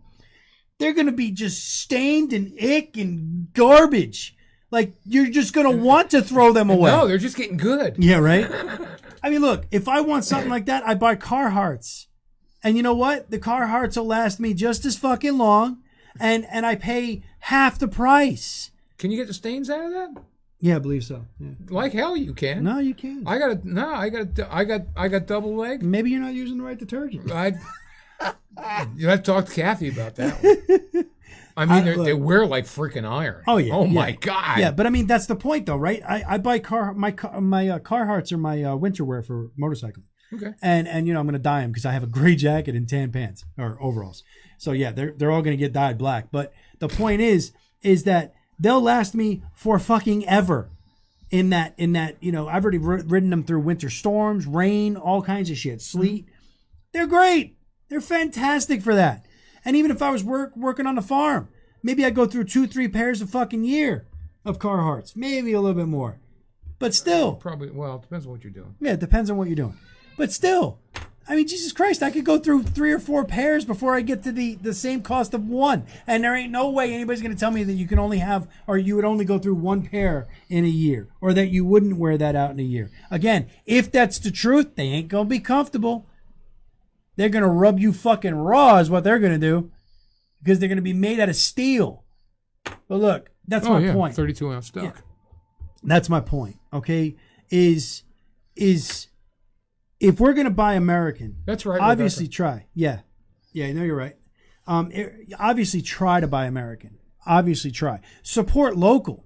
They're going to be just stained and ick and garbage. Like, you're just going to want to throw them away. No, they're just getting good. Yeah, right? I mean, look, if I want something like that, I buy Carhartts. And you know what? The Carhartts will last me just as fucking long, and I pay half the price. Can you get the stains out of that? Yeah, I believe so. Yeah. Like hell you can. No, you can't. I got double leg. Maybe you're not using the right detergent. You have to talk to Kathy about that one. I mean, they wear like freaking iron. Oh yeah. Oh my god. Yeah, but I mean that's the point though, right? I buy my Carhartts are my winter wear for motorcycling. Okay. And I'm gonna dye them because I have a gray jacket and tan pants or overalls. So yeah, they're all gonna get dyed black. But the point is that they'll last me for fucking ever. In that I've already ridden them through winter storms, rain, all kinds of shit, sleet. They're great. They're fantastic for that. And even if I was working on the farm, maybe I go through 2-3 pairs a fucking year of Carhartts, maybe a little bit more. But still. Probably, well, it depends on what you're doing. Yeah, it depends on what you're doing. But still, I mean, Jesus Christ, I could go through 3 or 4 pairs before I get to the same cost of one. And there ain't no way anybody's going to tell me that you can only have, or you would only go through 1 pair in a year, or that you wouldn't wear that out in a year. Again, if that's the truth, they ain't going to be comfortable. They're going to rub you fucking raw is what they're going to do, because they're going to be made out of steel. But look, that's my point. 32-ounce stock. Yeah. That's my point, okay, is if we're going to buy American, that's right. Obviously Rebecca. try. Yeah, no, you're right. Obviously try to buy American. Obviously try. Support local.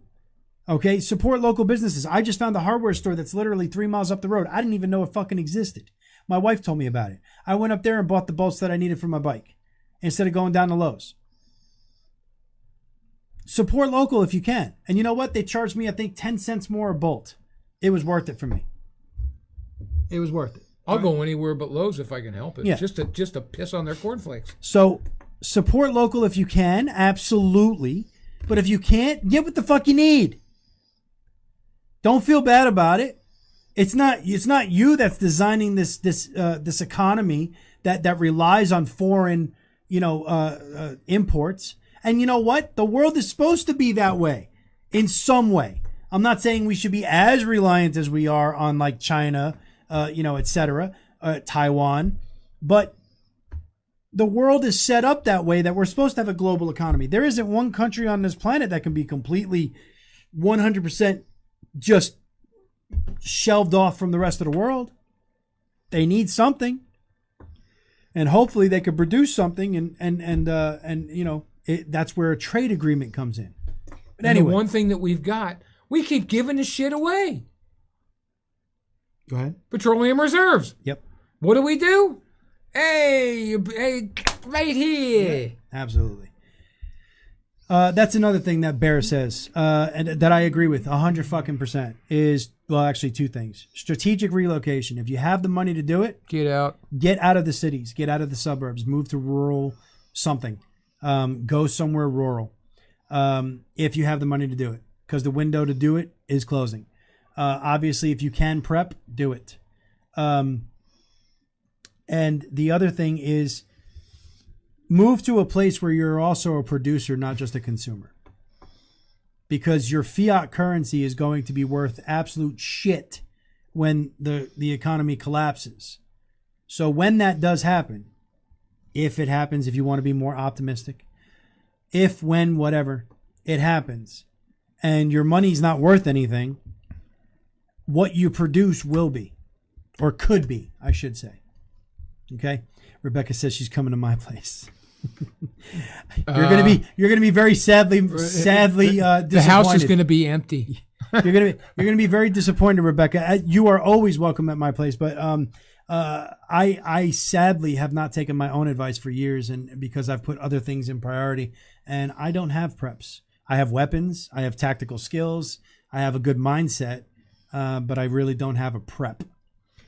Okay, support local businesses. I just found a hardware store that's literally 3 miles up the road. I didn't even know it fucking existed. My wife told me about it. I went up there and bought the bolts that I needed for my bike instead of going down to Lowe's. Support local if you can. And you know what? They charged me, I think, 10 cents more a bolt. It was worth it for me. It was worth it. I'll go anywhere but Lowe's if I can help it. Yeah. Just to piss on their cornflakes. So support local if you can, absolutely. But if you can't, get what the fuck you need. Don't feel bad about it. It's not you that's designing this economy that relies on foreign imports. And you know what? The world is supposed to be that way in some way. I'm not saying we should be as reliant as we are on like China, etc., Taiwan, but the world is set up that way that we're supposed to have a global economy. There isn't one country on this planet that can be completely 100% just shelved off from the rest of the world. They need something, and hopefully they could produce something, and you know, that's where a trade agreement comes in. But anyway, the one thing that we've got, we keep giving the shit away. go ahead. Petroleum reserves. Yep, What do? Hey, right here. absolutely. That's another thing that Bear says, and that I agree with 100% is, well, actually two things. Strategic relocation. If you have the money to do it, Get out. get out of the cities, get out of the suburbs, move to rural something. Go somewhere rural. If you have the money to do it, because the window to do it is closing. Obviously, if you can prep, do it. And the other thing is, move to a place where you're also a producer, not just a consumer. Because your fiat currency is going to be worth absolute shit when the economy collapses. So when that does happen, if it happens, if you want to be more optimistic, if, when, whatever, it happens, and your money's not worth anything, what you produce will be, or could be, I should say. Okay? Rebecca says she's coming to my place. You're gonna be very sadly disappointed. The house is going to be empty. You're gonna be very disappointed, Rebecca. You are always welcome at my place, but I sadly have not taken my own advice for years, and because I've put other things in priority, and I don't have preps. I have weapons, I have tactical skills, I have a good mindset, but I really don't have a prep.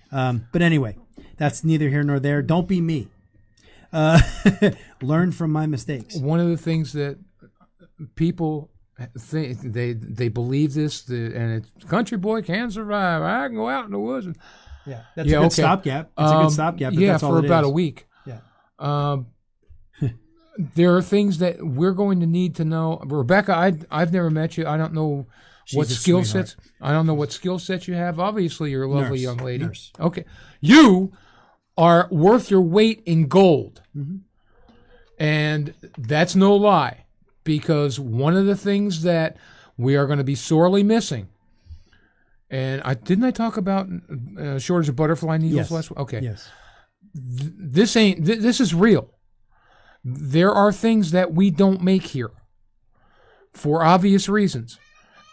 But anyway, that's neither here nor there. Don't be me. Learn from my mistakes. One of the things that people think, they believe this, and it's country boy can survive. I can go out in the woods. And, Yeah, that's a good stopgap. It's a good stopgap. But yeah, that's all for it about is. a week. Yeah. There are things that we're going to need to know. Rebecca, I've never met you. I don't know what a skill sweetheart. sets. I don't know what skill sets you have. Obviously, you're a lovely Nurse. young lady. Nurse. Okay, you are worth your weight in gold, and that's no lie. Because one of the things that we are going to be sorely missing, and didn't I talk about shortage of butterfly needles Yes. last week? Okay, Yes. this is real. There are things that we don't make here for obvious reasons.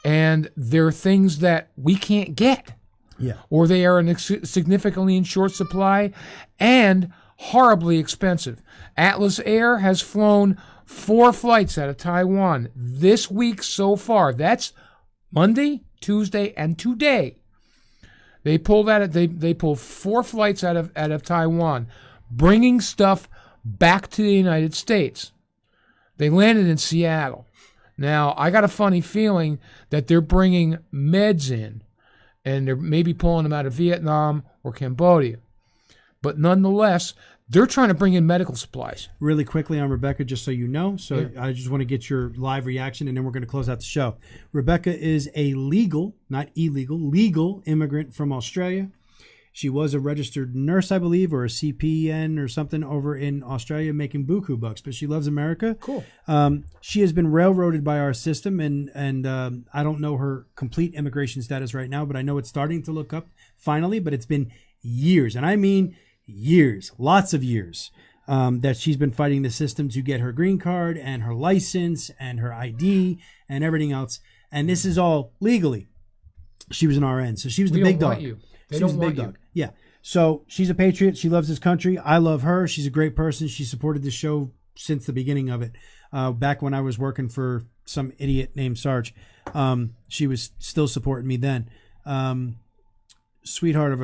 And there are things that we can't get. Yeah. Or they are significantly in short supply and horribly expensive. Atlas Air has flown 4 flights out of Taiwan this week so far. That's Monday, Tuesday, and today. They pulled 4 flights out of Taiwan, bringing stuff back to the United States. They landed in Seattle. Now, I got a funny feeling that they're bringing meds in, and they're maybe pulling them out of Vietnam or Cambodia. But nonetheless, they're trying to bring in medical supplies. Really quickly on Rebecca, just so you know. So I just want to get your live reaction, and then we're going to close out the show. Rebecca is a legal, not illegal, legal immigrant from Australia. She was a registered nurse, I believe, or a CPN or something over in Australia making buku bucks, but she loves America. Cool. She has been railroaded by our system, and I don't know her complete immigration status right now, but I know it's starting to look up finally, but it's been years, and I mean years, lots of years, that she's been fighting the system to get her green card and her license and her ID and everything else, and this is all legally. She was an RN, so she was the big dog. They She was don't the want big you. dog. Yeah. So she's a patriot. She loves this country. I love her. She's a great person. She supported the show since the beginning of it. Back when I was working for some idiot named Sarge, she was still supporting me then. Sweetheart of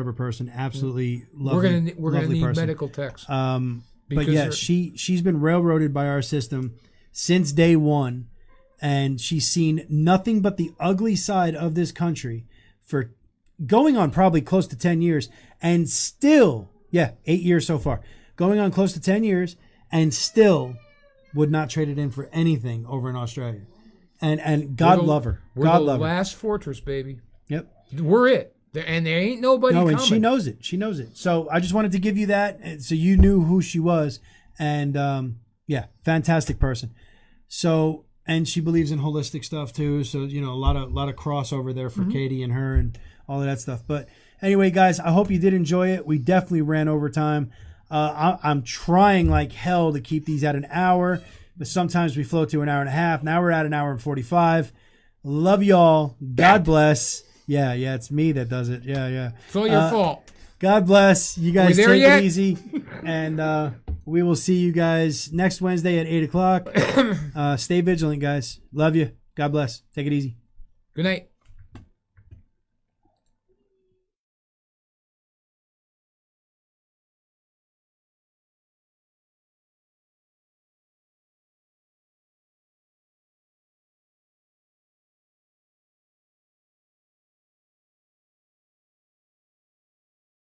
a person. Absolutely lovely. We're gonna lovely need person. medical techs. But because yeah, they're- she's been railroaded by our system since day one, and she's seen nothing but the ugly side of this country for going on probably close to 10 years, and still, 8 years so far, going on close to 10 years, and still would not trade it in for anything over in Australia. And God love her. We're God the love her. last fortress, baby. Yep. We're it. And there ain't nobody No, coming. and she knows it. She knows it. So I just wanted to give you that, so you knew who she was. And fantastic person. So and she believes in holistic stuff too. So a lot of crossover there for Katie and her and all of that stuff. But anyway, guys, I hope you did enjoy it. We definitely ran over time. I'm trying like hell to keep these at an hour, but sometimes we float to an hour and a half. Now we're at an hour and 45. Love y'all. God bless. Yeah, it's me that does it. Yeah. It's all your fault. God bless. You guys there take yet? it easy. And we will see you guys next Wednesday at 8 o'clock. Stay vigilant, guys. Love you. God bless. Take it easy. Good night.